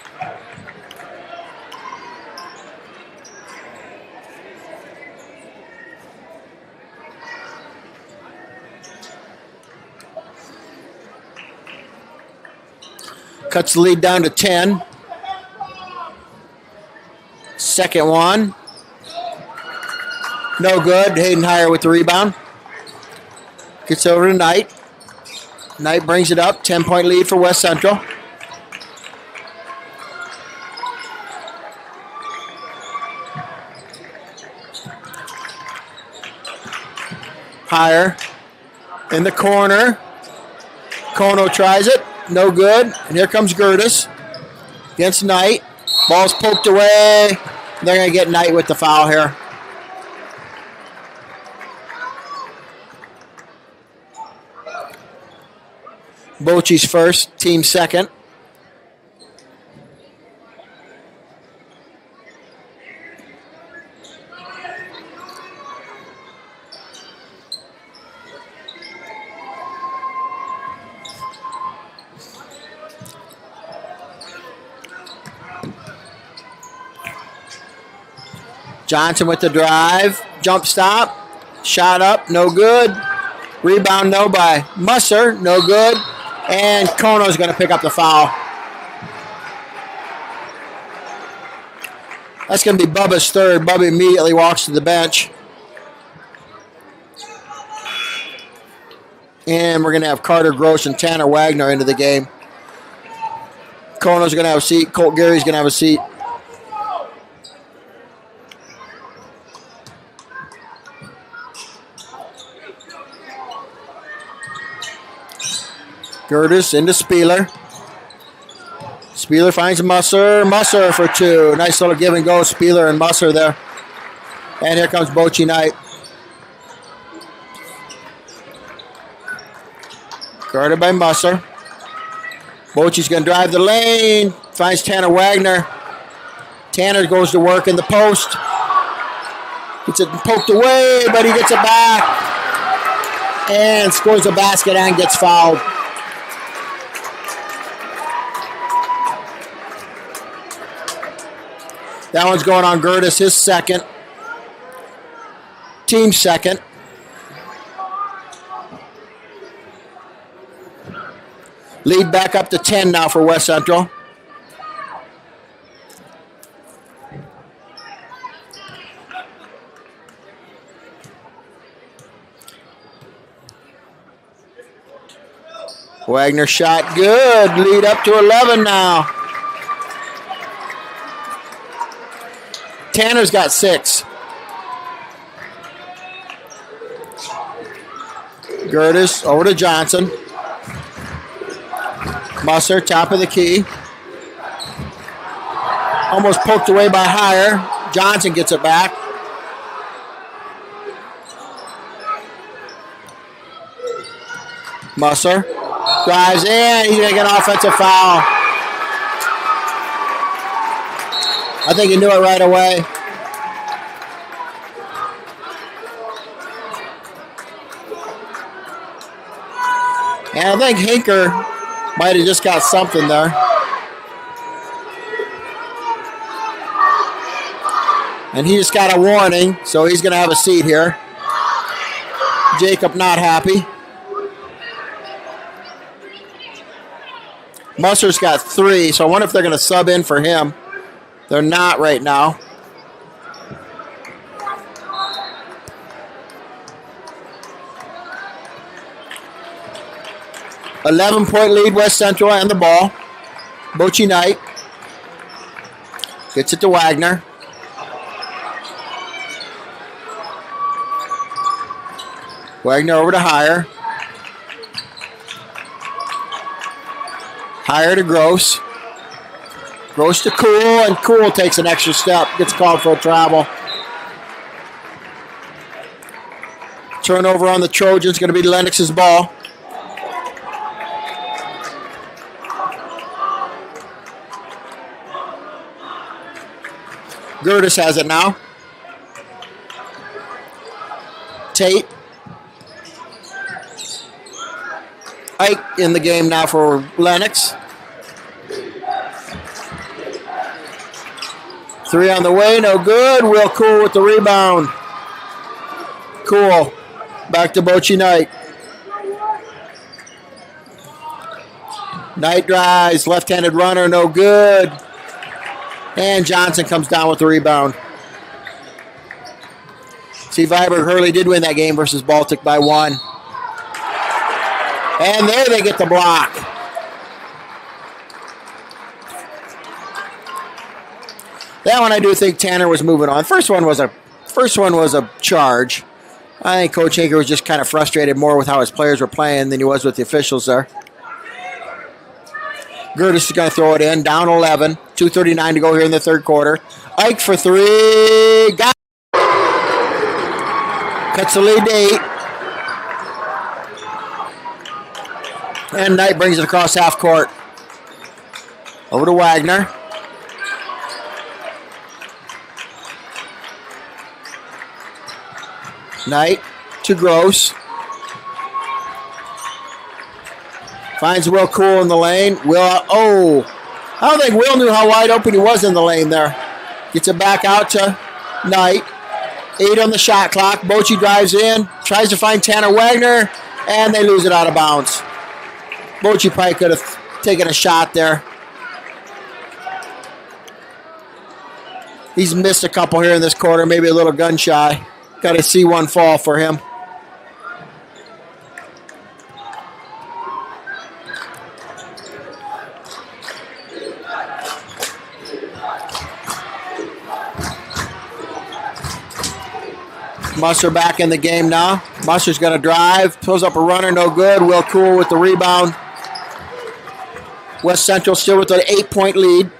Cuts the lead down to 10. Second one. No good. Hayden Heyer with the rebound. Gets over to Knight. Knight brings it up. 10-point lead for West Central. Heyer in the corner. Kono tries it. No good. And here comes Gertis against Knight. Ball's poked away. They're going to get Knight with the foul here. Bochy's first, team second. Johnson with the drive. Jump stop. Shot up. No good. Rebound though by Musser. No good. And Kono's going to pick up the foul. That's going to be Bubba's third. Bubba immediately walks to the bench. And we're going to have Carter Gross and Tanner Wagner into the game. Kono's going to have a seat. Colt Gary's going to have a seat. Gertis into Spieler. Spieler finds Musser. Musser for two. Nice little give and go. Spieler and Musser there. And here comes Bochy Knight. Guarded by Musser. Bochy's going to drive the lane. Finds Tanner Wagner. Tanner goes to work in the post. Gets it poked away, but he gets it back. And scores a basket and gets fouled. That one's going on Gertis, his second. Team second. Lead back up to 10 now for West Central. Wagner shot good. Lead up to 11 now. Tanner's got 6. Gertis over to Johnson. Musser, top of the key. Almost poked away by Heyer. Johnson gets it back. Musser drives in. He's going to get an offensive foul. I think he knew it right away. And I think Hinker might have just got something there. And he just got a warning, so he's going to have a seat here. Jacob not happy. Musser's got 3, so I wonder if they're going to sub in for him. They're not right now. $11-point lead, West Central and the ball. Bochi Knight gets it to Wagner. Wagner over to Heyer. Heyer to Gross. Gross to Cool, and Cool takes an extra step. Gets called for a travel. Turnover on the Trojans. Going to be Lennox's ball. Gertis has it now. Tate. Ike in the game now for Lennox. 3 on the way, no good. Will Cool with the rebound. Cool. Back to Bochi Knight. Knight drives, left-handed runner, no good. And Johnson comes down with the rebound. See, Viborg Hurley did win that game versus Baltic by 1. And there they get the block. That one I do think Tanner was moving on. First one was a charge. I think Coach Hager was just kind of frustrated more with how his players were playing than he was with the officials there. Gertis is going to throw it in, down 11. 2:39 to go here in the third quarter. Ike for 3. Got it. Cuts the lead to 8. And Knight brings it across half court. Over to Wagner. Knight to Gross. Finds Will Cool in the lane. I don't think Will knew how wide open he was in the lane there. Gets it back out to Knight. 8 on the shot clock. Bochi drives in. Tries to find Tanner Wagner. And they lose it out of bounds. Bochi probably could have taken a shot there. He's missed a couple here in this quarter. Maybe a little gun shy. Got to see one fall for him. Musser back in the game now. Musser's going to drive. Pulls up a runner, no good. Will Cool with the rebound. West Central still with an 8-point lead.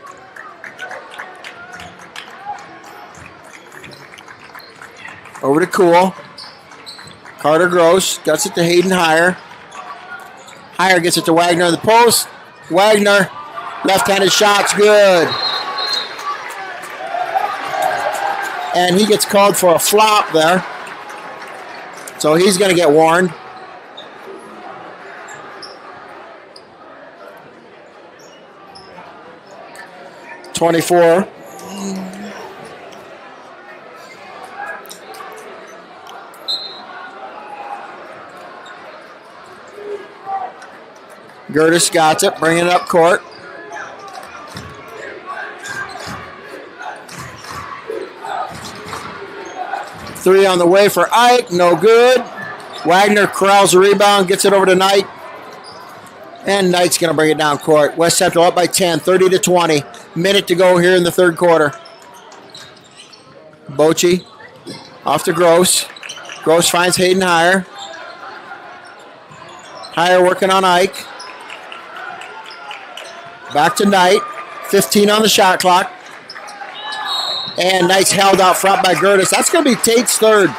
Over to Cool. Carter Gross gets it to Hayden Heyer. Heyer gets it to Wagner in the post. Wagner, left-handed shot's good. And he gets called for a flop there. So he's going to get warned. 24. Gertis got it, bringing it up court. Three on the way for Ike, no good. Wagner corrals the rebound, gets it over to Knight. And Knight's going to bring it down court. West Central up by 10, 30-20. Minute to go here in the third quarter. Bochy off to Gross. Gross finds Hayden Heyer. Heyer working on Ike. Back to Knight. 15 on the shot clock. And Knight's held out front by Gertis. That's going to be Tate's third.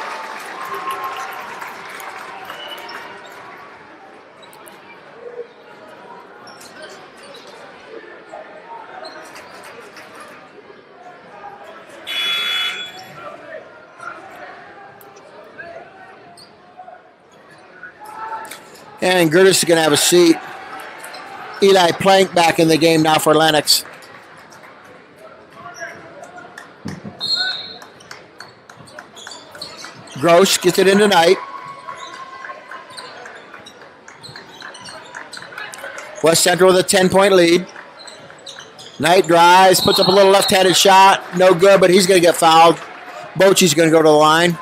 And Gertis is going to have a seat. Eli Plank back in the game now for Lennox. Gross gets it into Knight. West Central with a 10-point lead. Knight drives, puts up a little left-handed shot. No good, but he's going to get fouled. Bochy's going to go to the line.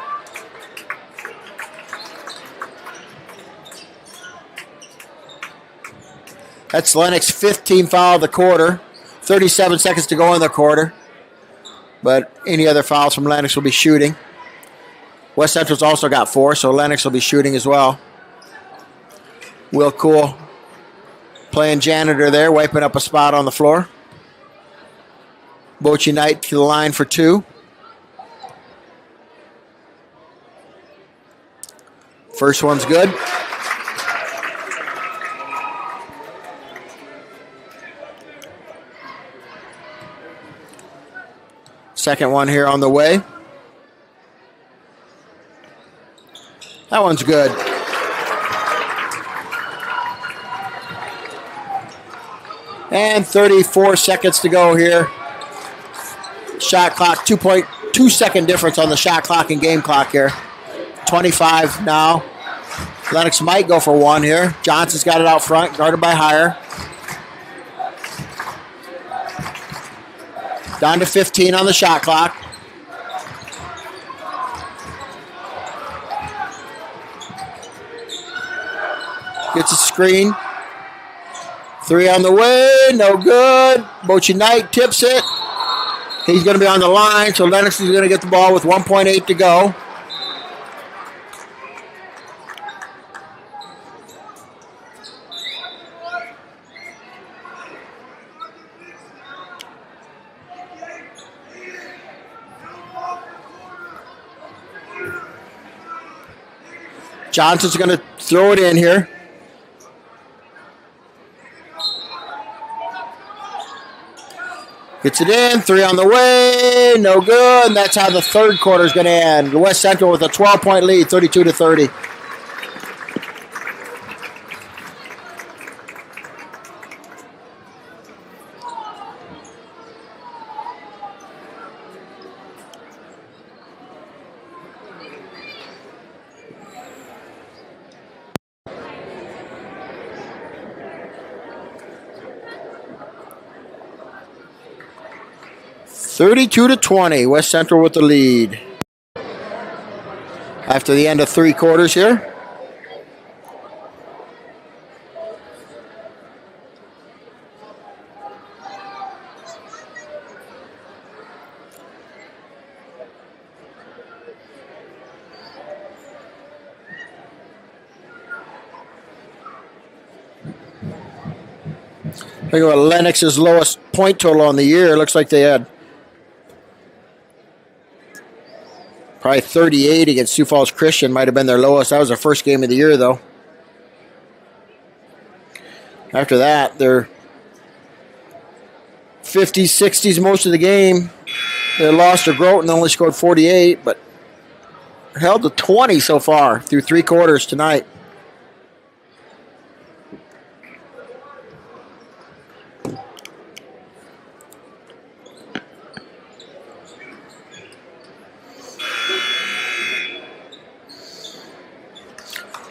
That's Lennox 15 foul of the quarter. 37 seconds to go in the quarter. But any other fouls from Lennox will be shooting. West Central's also got 4, so Lennox will be shooting as well. Will Cool playing janitor there, wiping up a spot on the floor. Bochy Knight to the line for 2. First one's good. Second one here on the way. That one's good. And 34 seconds to go here. Shot clock, 2.2 second difference on the shot clock and game clock here. 25 now. Lennox might go for one here. Johnson's got it out front, guarded by Heyer. Down to 15 on the shot clock. Gets a screen. 3 on the way, no good. Bochy Knight tips it. He's going to be on the line, so Lennox is going to get the ball with 1.8 to go. Johnson's going to throw it in here. Gets it in, 3 on the way, no good, and that's how the third quarter is going to end. West Central with a 12-point lead, 32-30. (32-20), West Central with the lead. After the end of 3 quarters here. Look at Lennox's lowest point total on the year. Looks like they had probably 38 against Sioux Falls Christian. Might have been their lowest. That was their first game of the year, though. After that, they're 50s, 60s most of the game. They lost to Groton and only scored 48, but held to 20 so far through 3 quarters tonight.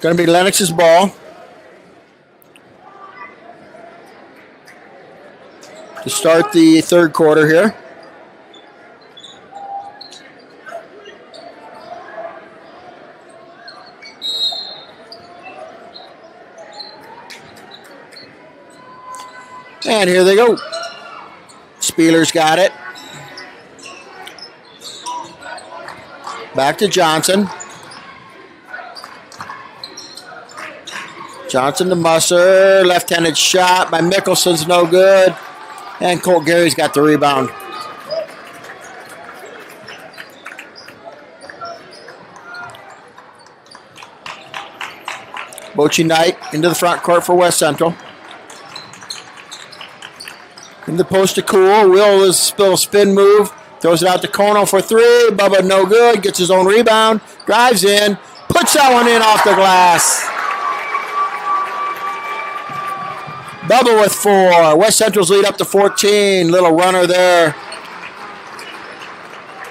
Going to be Lennox's ball. To start the third quarter here. And here they go. Spieler's got it. Back to Johnson. Johnson to Musser. Left-handed shot by Mickelson's no good. And Colt Gary's got the rebound. Bochi Knight into the front court for West Central. In the post to Cool. Will is still a spin move. Throws it out to Kono for three. Bubba no good. Gets his own rebound. Drives in. Puts that one in off the glass. Bubba with 4. West Central's lead up to 14. Little runner there.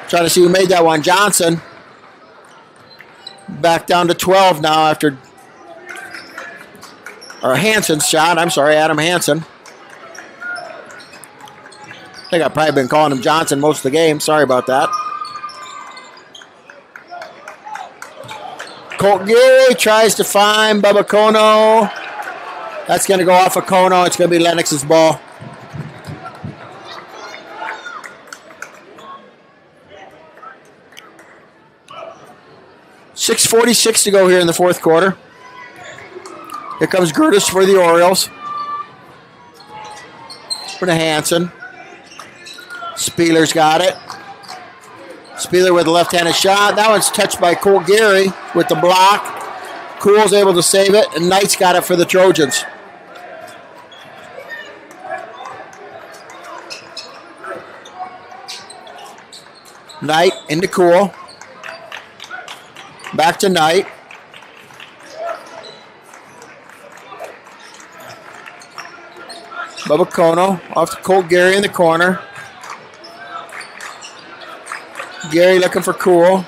Trying to see who made that one. Johnson. Back down to 12 now after... Or Hansen's shot. I'm sorry, Adam Hansen. I think I've probably been calling him Johnson most of the game. Sorry about that. Colt Geary tries to find Bubba Kono. That's going to go off of Kono. It's going to be Lennox's ball. .646 to go here in the fourth quarter. Here comes Gertis for the Orioles. For the Hansen. Spieler's got it. Spieler with a left-handed shot. That one's touched by Colt Geary with the block. Cool's able to save it, and Knight's got it for the Trojans. Knight into Cool. Back to Knight. Bubba Kono off to Colt Geary in the corner. Gary looking for Cool.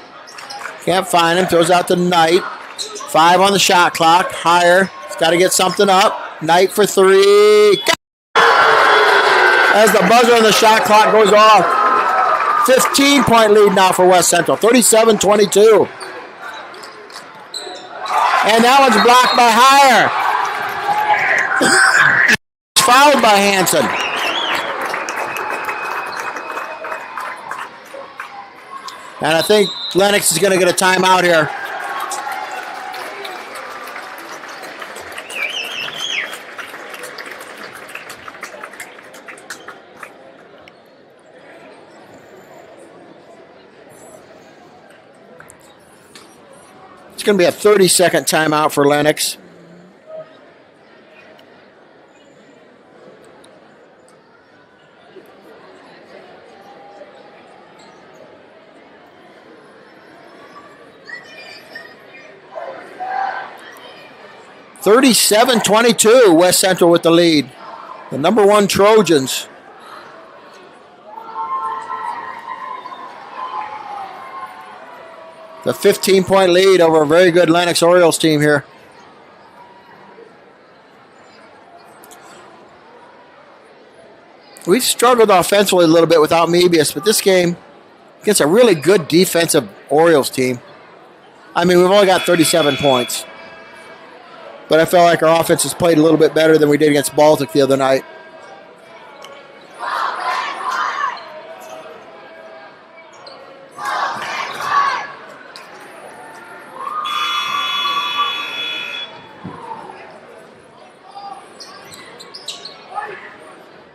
Can't find him. Throws out to Knight. 5 on the shot clock. Higher. He's got to get something up. Knight for 3. As the buzzer on the shot clock goes off. 15-point lead now for West Central. 37-22. And that one's blocked by Higher. Fouled by Hansen. And I think Lennox is going to get a timeout here. It's going to be a 30-second timeout for Lennox. (37-22), West Central with the lead. The number 1 Trojans. The 15-point lead over a very good Lennox Orioles team here. We've struggled offensively a little bit without Mebius, but this game against a really good defensive Orioles team. I mean, we've only got 37 points. But I felt like our offense has played a little bit better than we did against Baltic the other night.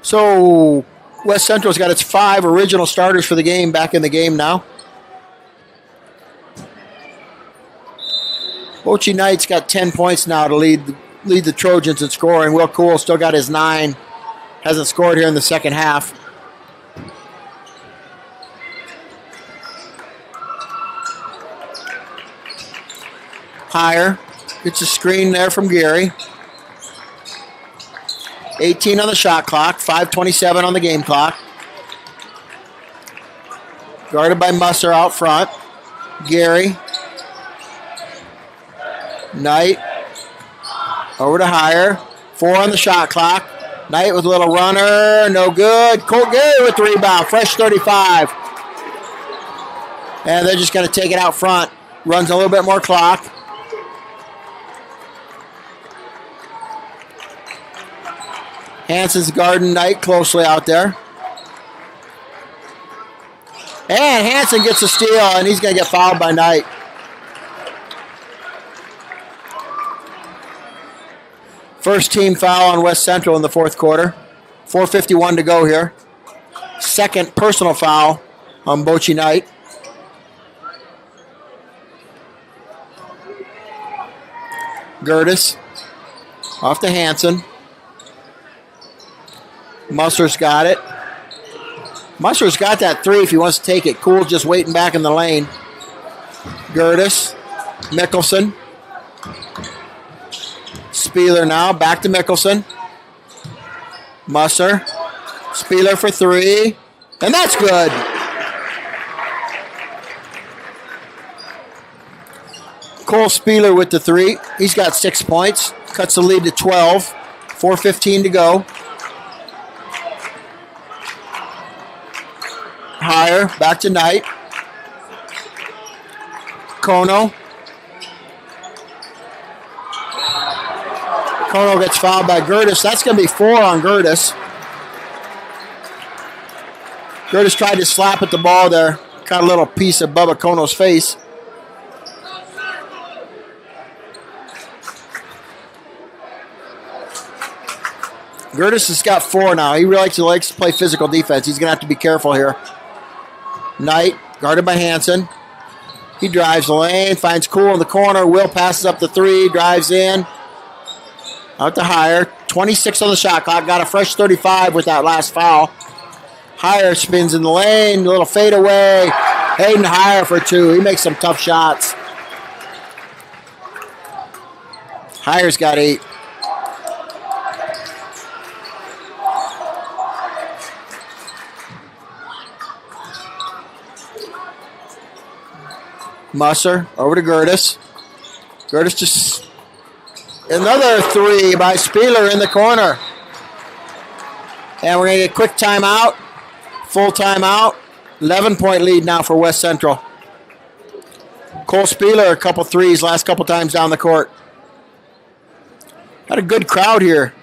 So West Central's got its 5 original starters for the game back in the game now. Bochi Knight's got 10 points now to lead the Trojans in scoring. Will Cool still got his 9. Hasn't scored here in the second half. Higher. Gets a screen there from Gary. 18 on the shot clock. 5:27 on the game clock. Guarded by Musser out front. Gary. Knight over to Higher. 4 on the shot clock. Knight with a little runner, no good. Colt Gary with the rebound, fresh 35. And they're just going to take it out front. Runs a little bit more clock. Hansen's guarding Knight closely out there. And Hansen gets a steal, and he's going to get fouled by Knight. First team foul on West Central in the fourth quarter. 4:51 to go here. Second personal foul on Bochi Knight. Gertis off to Hansen. Musser's got it. Musser's got that three if he wants to take it. Cool just waiting back in the lane. Gertis. Mickelson. Spieler now. Back to Mickelson. Musser. Spieler for three. And that's good. Cole Spieler with the three. He's got 6 points. Cuts the lead to 12. 4:15 to go. Higher. Back to Knight. Kono. Kono gets fouled by Gertis. That's going to be 4 on Gertis. Gertis tried to slap at the ball there. Caught a little piece of Bubba Kono's face. Gertis has got 4 now. He really likes to play physical defense. He's going to have to be careful here. Knight, guarded by Hansen. He drives the lane, finds Cool in the corner. Will passes up the 3, drives in. Out to Higher. 26 on the shot clock. Got a fresh 35 with that last foul. Higher spins in the lane. A little fade away. Hayden Higher for 2. He makes some tough shots. Higher's got 8. Musser over to Gertis. Gertis just another 3 by Spieler in the corner. And we're going to get a quick timeout. Full timeout. 11-point lead now for West Central. Cole Spieler, a couple threes last couple times down the court. Had a good crowd here,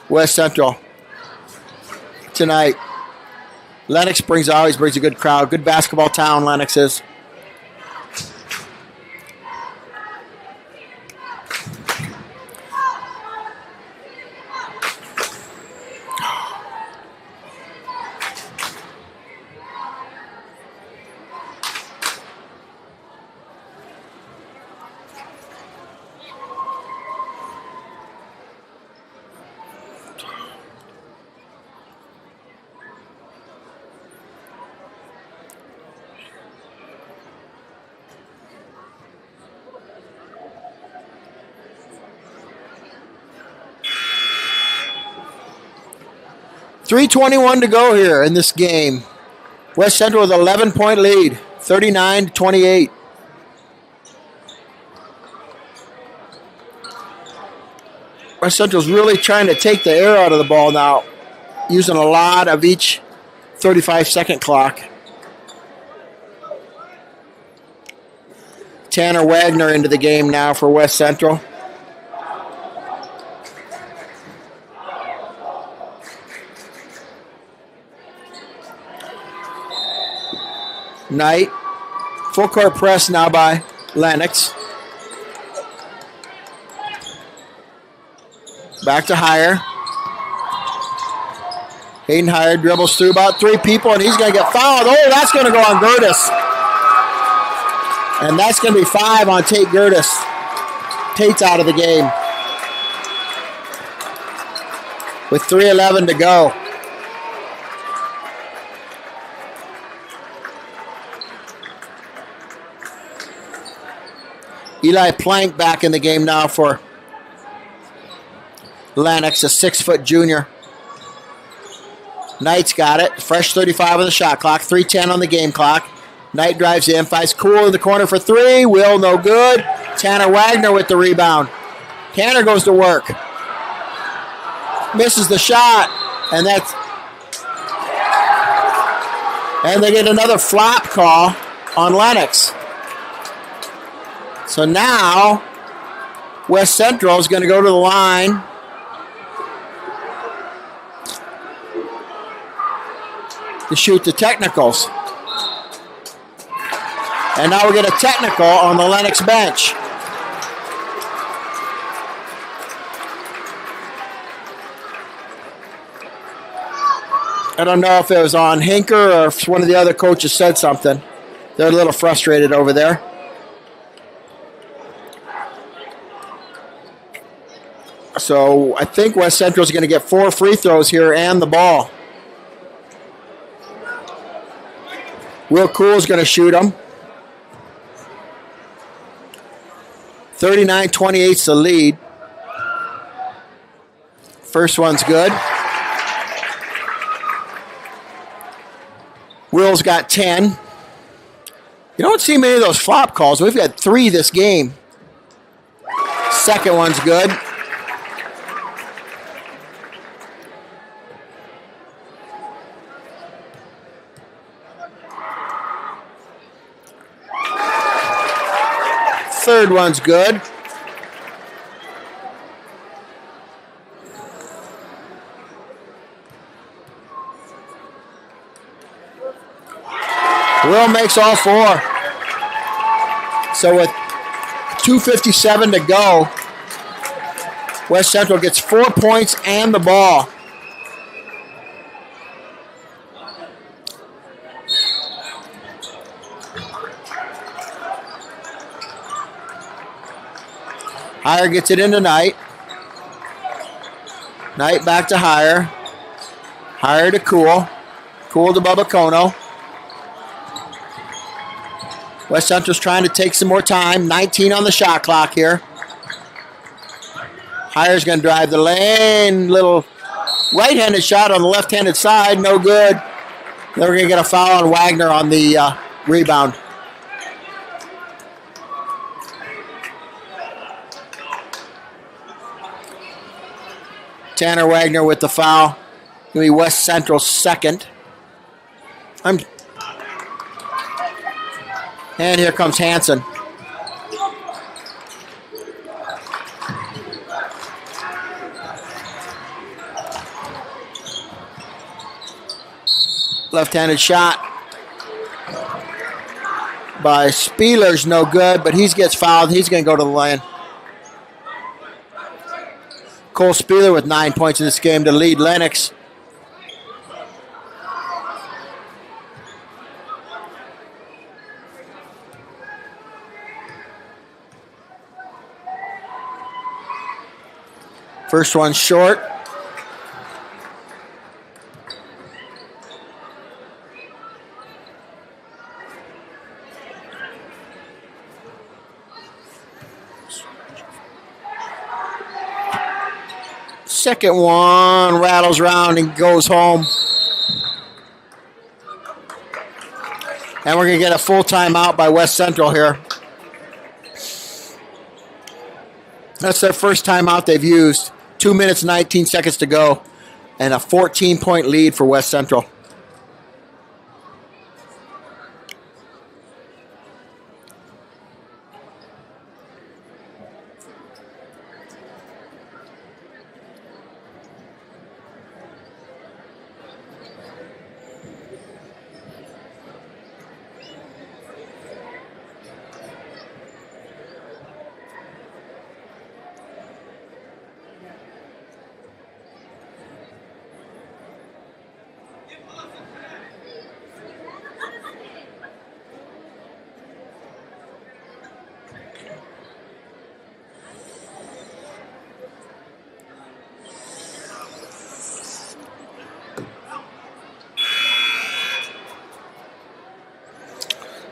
West Central, tonight. Lennox always brings a good crowd. Good basketball town, Lennox is. .321 to go here in this game. West Central with an 11-point lead, 39-28. West Central's really trying to take the air out of the ball now, using a lot of each 35-second clock. Tanner Wagner into the game now for West Central. Knight. Full court press now by Lennox. Back to Higher. Hayden Higher dribbles through about 3 people, and he's going to get fouled. Oh, that's going to go on Gertis. And that's going to be 5 on Tate Gertis. Tate's out of the game with 3:11 to go. Eli Plank back in the game now for Lennox, a 6-foot junior. Knight's got it. Fresh 35 on the shot clock. 3:10 on the game clock. Knight drives in. Finds Cool in the corner for 3. Will, no good. Tanner Wagner with the rebound. Tanner goes to work. Misses the shot. And they get another flop call on Lennox. So now West Central is going to go to the line. To shoot the technicals. And now we get a technical on the Lennox bench. I don't know if it was on Hinker or if one of the other coaches said something. They're a little frustrated over there. So I think West Central is going to get 4 free throws here and the ball. Will Cool's going to shoot them. 39-28's the lead. First one's good. Will's got 10. You don't see many of those flop calls. We've got 3 this game. Second one's good. Third one's good. Will makes all 4. So with 2:57 to go, West Central gets 4 points and the ball. Hire gets it into Knight. Knight back to Hire. Hire to Cool. Cool to Babacono. West Central's trying to take some more time. 19 on the shot clock here. Hire's going to drive the lane. Little right-handed shot on the left-handed side. No good. Then we're going to get a foul on Wagner on the rebound. Tanner Wagner with the foul. Going to be West Central's second. And here comes Hansen. Left-handed shot by Spieler's no good, but he gets fouled. He's going to go to the lane. Cole Spieler with 9 points in this game to lead Lennox. First one short. Second one rattles around and goes home. And we're going to get a full timeout by West Central here. That's their first timeout they've used. 2 minutes, 19 seconds to go. And a 14-point lead for West Central.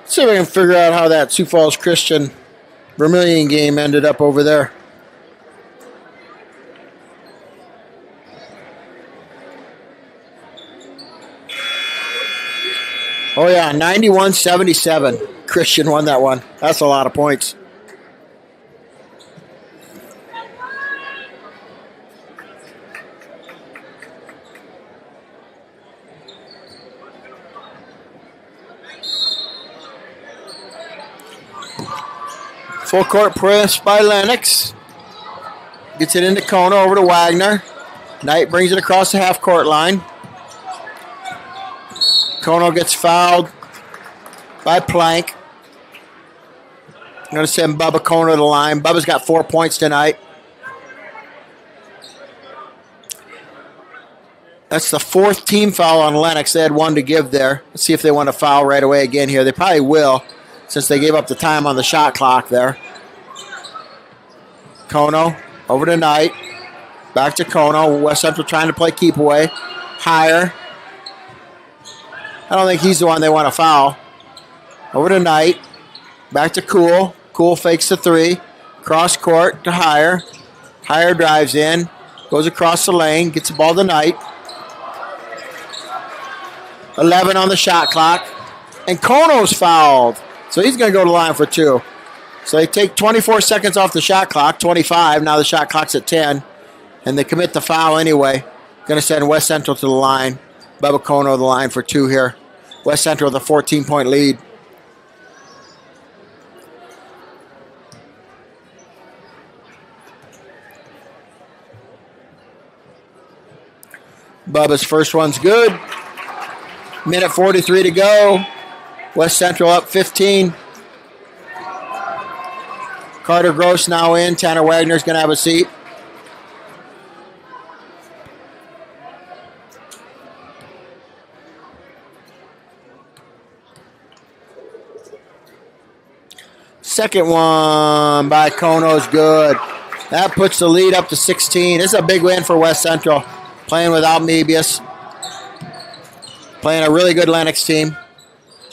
See if I can figure out how that Sioux Falls Christian Vermilion game ended up over there. Oh yeah, 91-77. Christian won that one. That's a lot of points. Full court press by Lennox. Gets it into Kono, over to Wagner. Knight brings it across the half-court line. Kono gets fouled by Plank. I'm going to send Bubba Kono to the line. Bubba's got 4 points tonight. That's the 4th team foul on Lennox. They had 1 to give there. Let's see if they want to foul right away again here. They probably will, since they gave up the time on the shot clock there. Kono over to Knight. Back to Kono. West Central trying to play keep away. Higher. I don't think he's the one they want to foul. Over to Knight. Back to Cool. Cool fakes the 3. Cross court to Higher. Higher drives in. Goes across the lane. Gets the ball to Knight. 11 on the shot clock. And Kono's fouled. So he's going to go to the line for 2. So they take 24 seconds off the shot clock. 25. Now the shot clock's at 10. And they commit the foul anyway. Going to send West Central to the line. Bubba Kono to the line for 2 here. West Central with a 14-point lead. Bubba's first one's good. Minute 43 to go. West Central up 15. Carter Gross now in. Tanner Wagner's going to have a seat. Second one by Kono is good. That puts the lead up to 16. This is a big win for West Central. Playing without Mebius. Playing a really good Lennox team.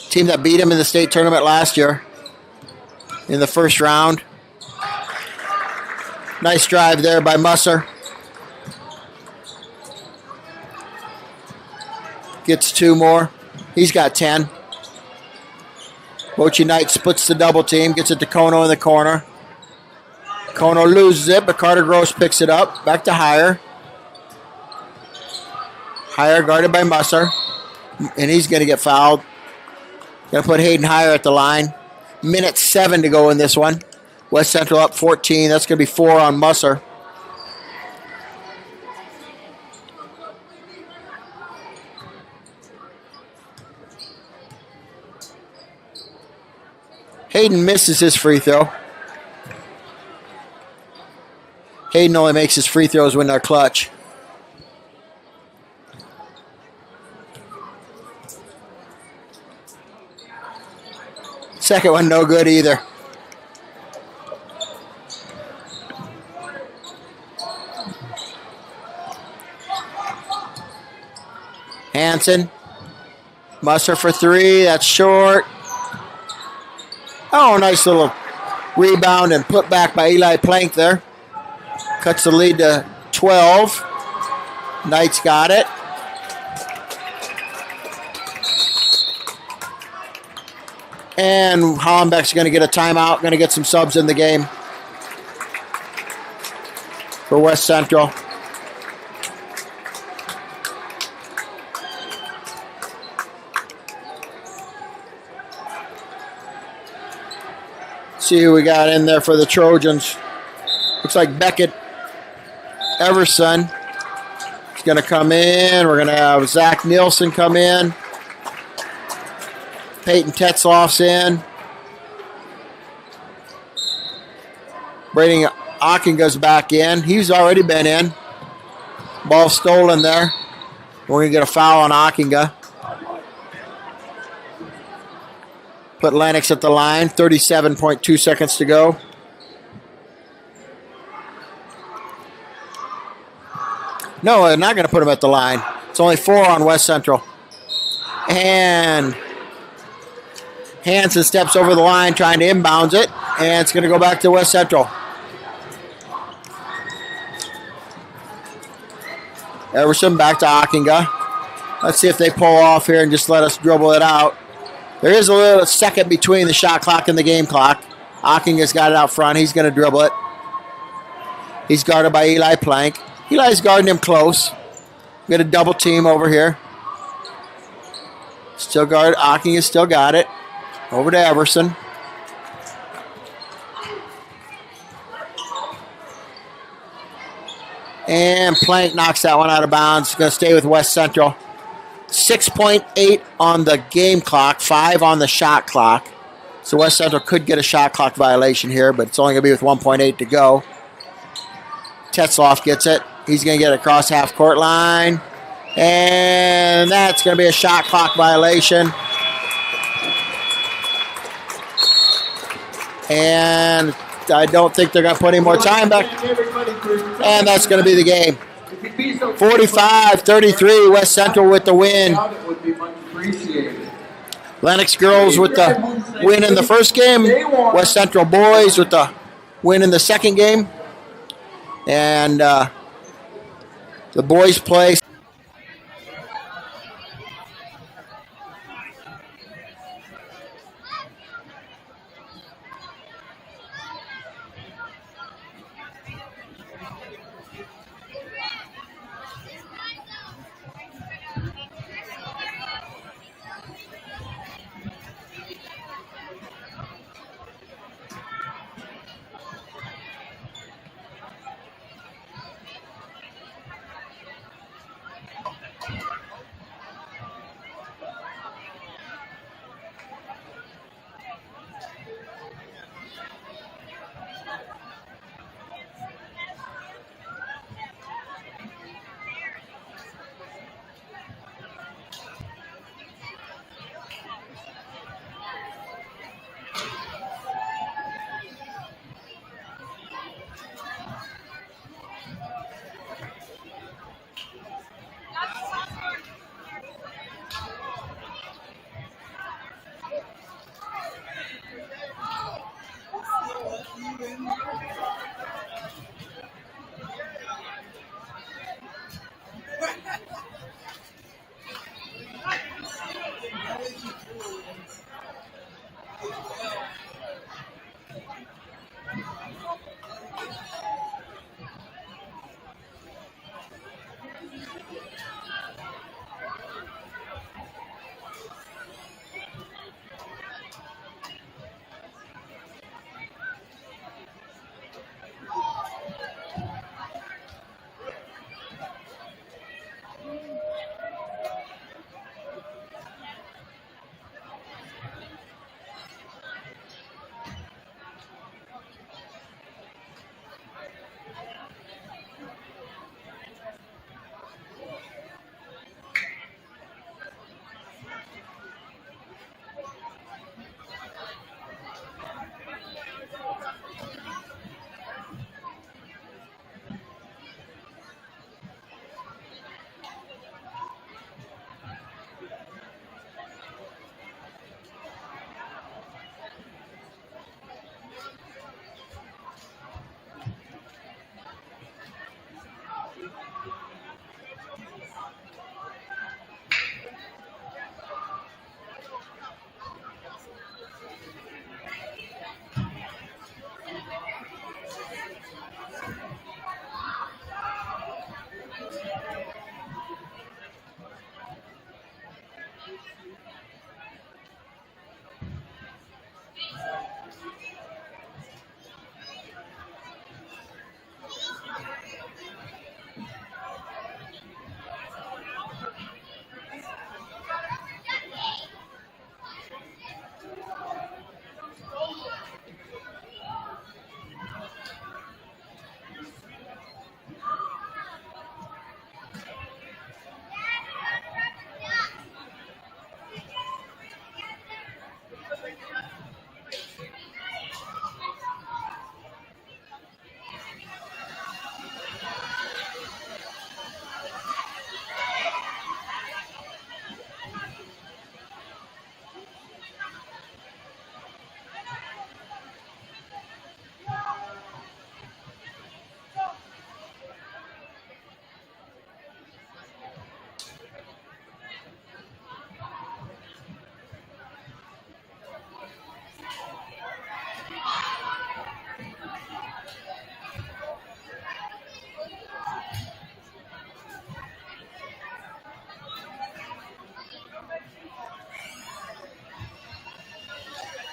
Team that beat him in the state tournament last year. In the first round. Nice drive there by Musser. Gets 2 more. He's got 10. Bochi Knight splits the double team. Gets it to Kono in the corner. Kono loses it, but Carter Gross picks it up. Back to Higher. Higher guarded by Musser. And he's going to get fouled. Going to put Hayden Higher at the line. Minute 7 to go in this one. West Central up 14. That's going to be 4 on Musser. Hayden misses his free throw. Hayden only makes his free throws when they're clutch. Second one no good either. Hansen. Musser for 3. That's short. Oh, nice little rebound and put back by Eli Plank there. Cuts the lead to 12. Knight's got it. And Hollenbeck's going to get a timeout. Going to get some subs in the game for West Central. See who we got in there for the Trojans. Looks like Beckett Everson is going to come in. We're going to have Zach Nielsen come in. Peyton Tetzloff's in. Brady Ockinga's back in. He's already been in. Ball stolen there. We're going to get a foul on Ockinga. Put Lennox at the line. 37.2 seconds to go. No, they're not going to put him at the line. It's only 4 on West Central. And Hansen steps over the line trying to inbounds it. And it's going to go back to West Central. Everson back to Ockinga. Let's see if they pull off here and just let us dribble it out. There is a little second between the shot clock and the game clock. Ockinga's got it out front. He's going to dribble it. He's guarded by Eli Plank. Eli's guarding him close. We got a double team over here. Still guard. Ockinga still got it. Over to Everson. And Plank knocks that one out of bounds. Going to stay with West Central. 6.8 on the game clock, 5 on the shot clock. So West Central could get a shot clock violation here, but it's only going to be with 1.8 to go. Tetzloff gets it. He's going to get it across half court line. And that's going to be a shot clock violation. And I don't think they're going to put any more time back. And that's going to be the game. 45-33, West Central with the win. Lennox girls with the win in the first game. West Central boys with the win in the second game. And the boys play.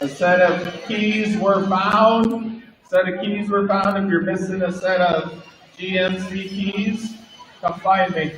A set of keys were found. If you're missing a set of DMCTs, come find me.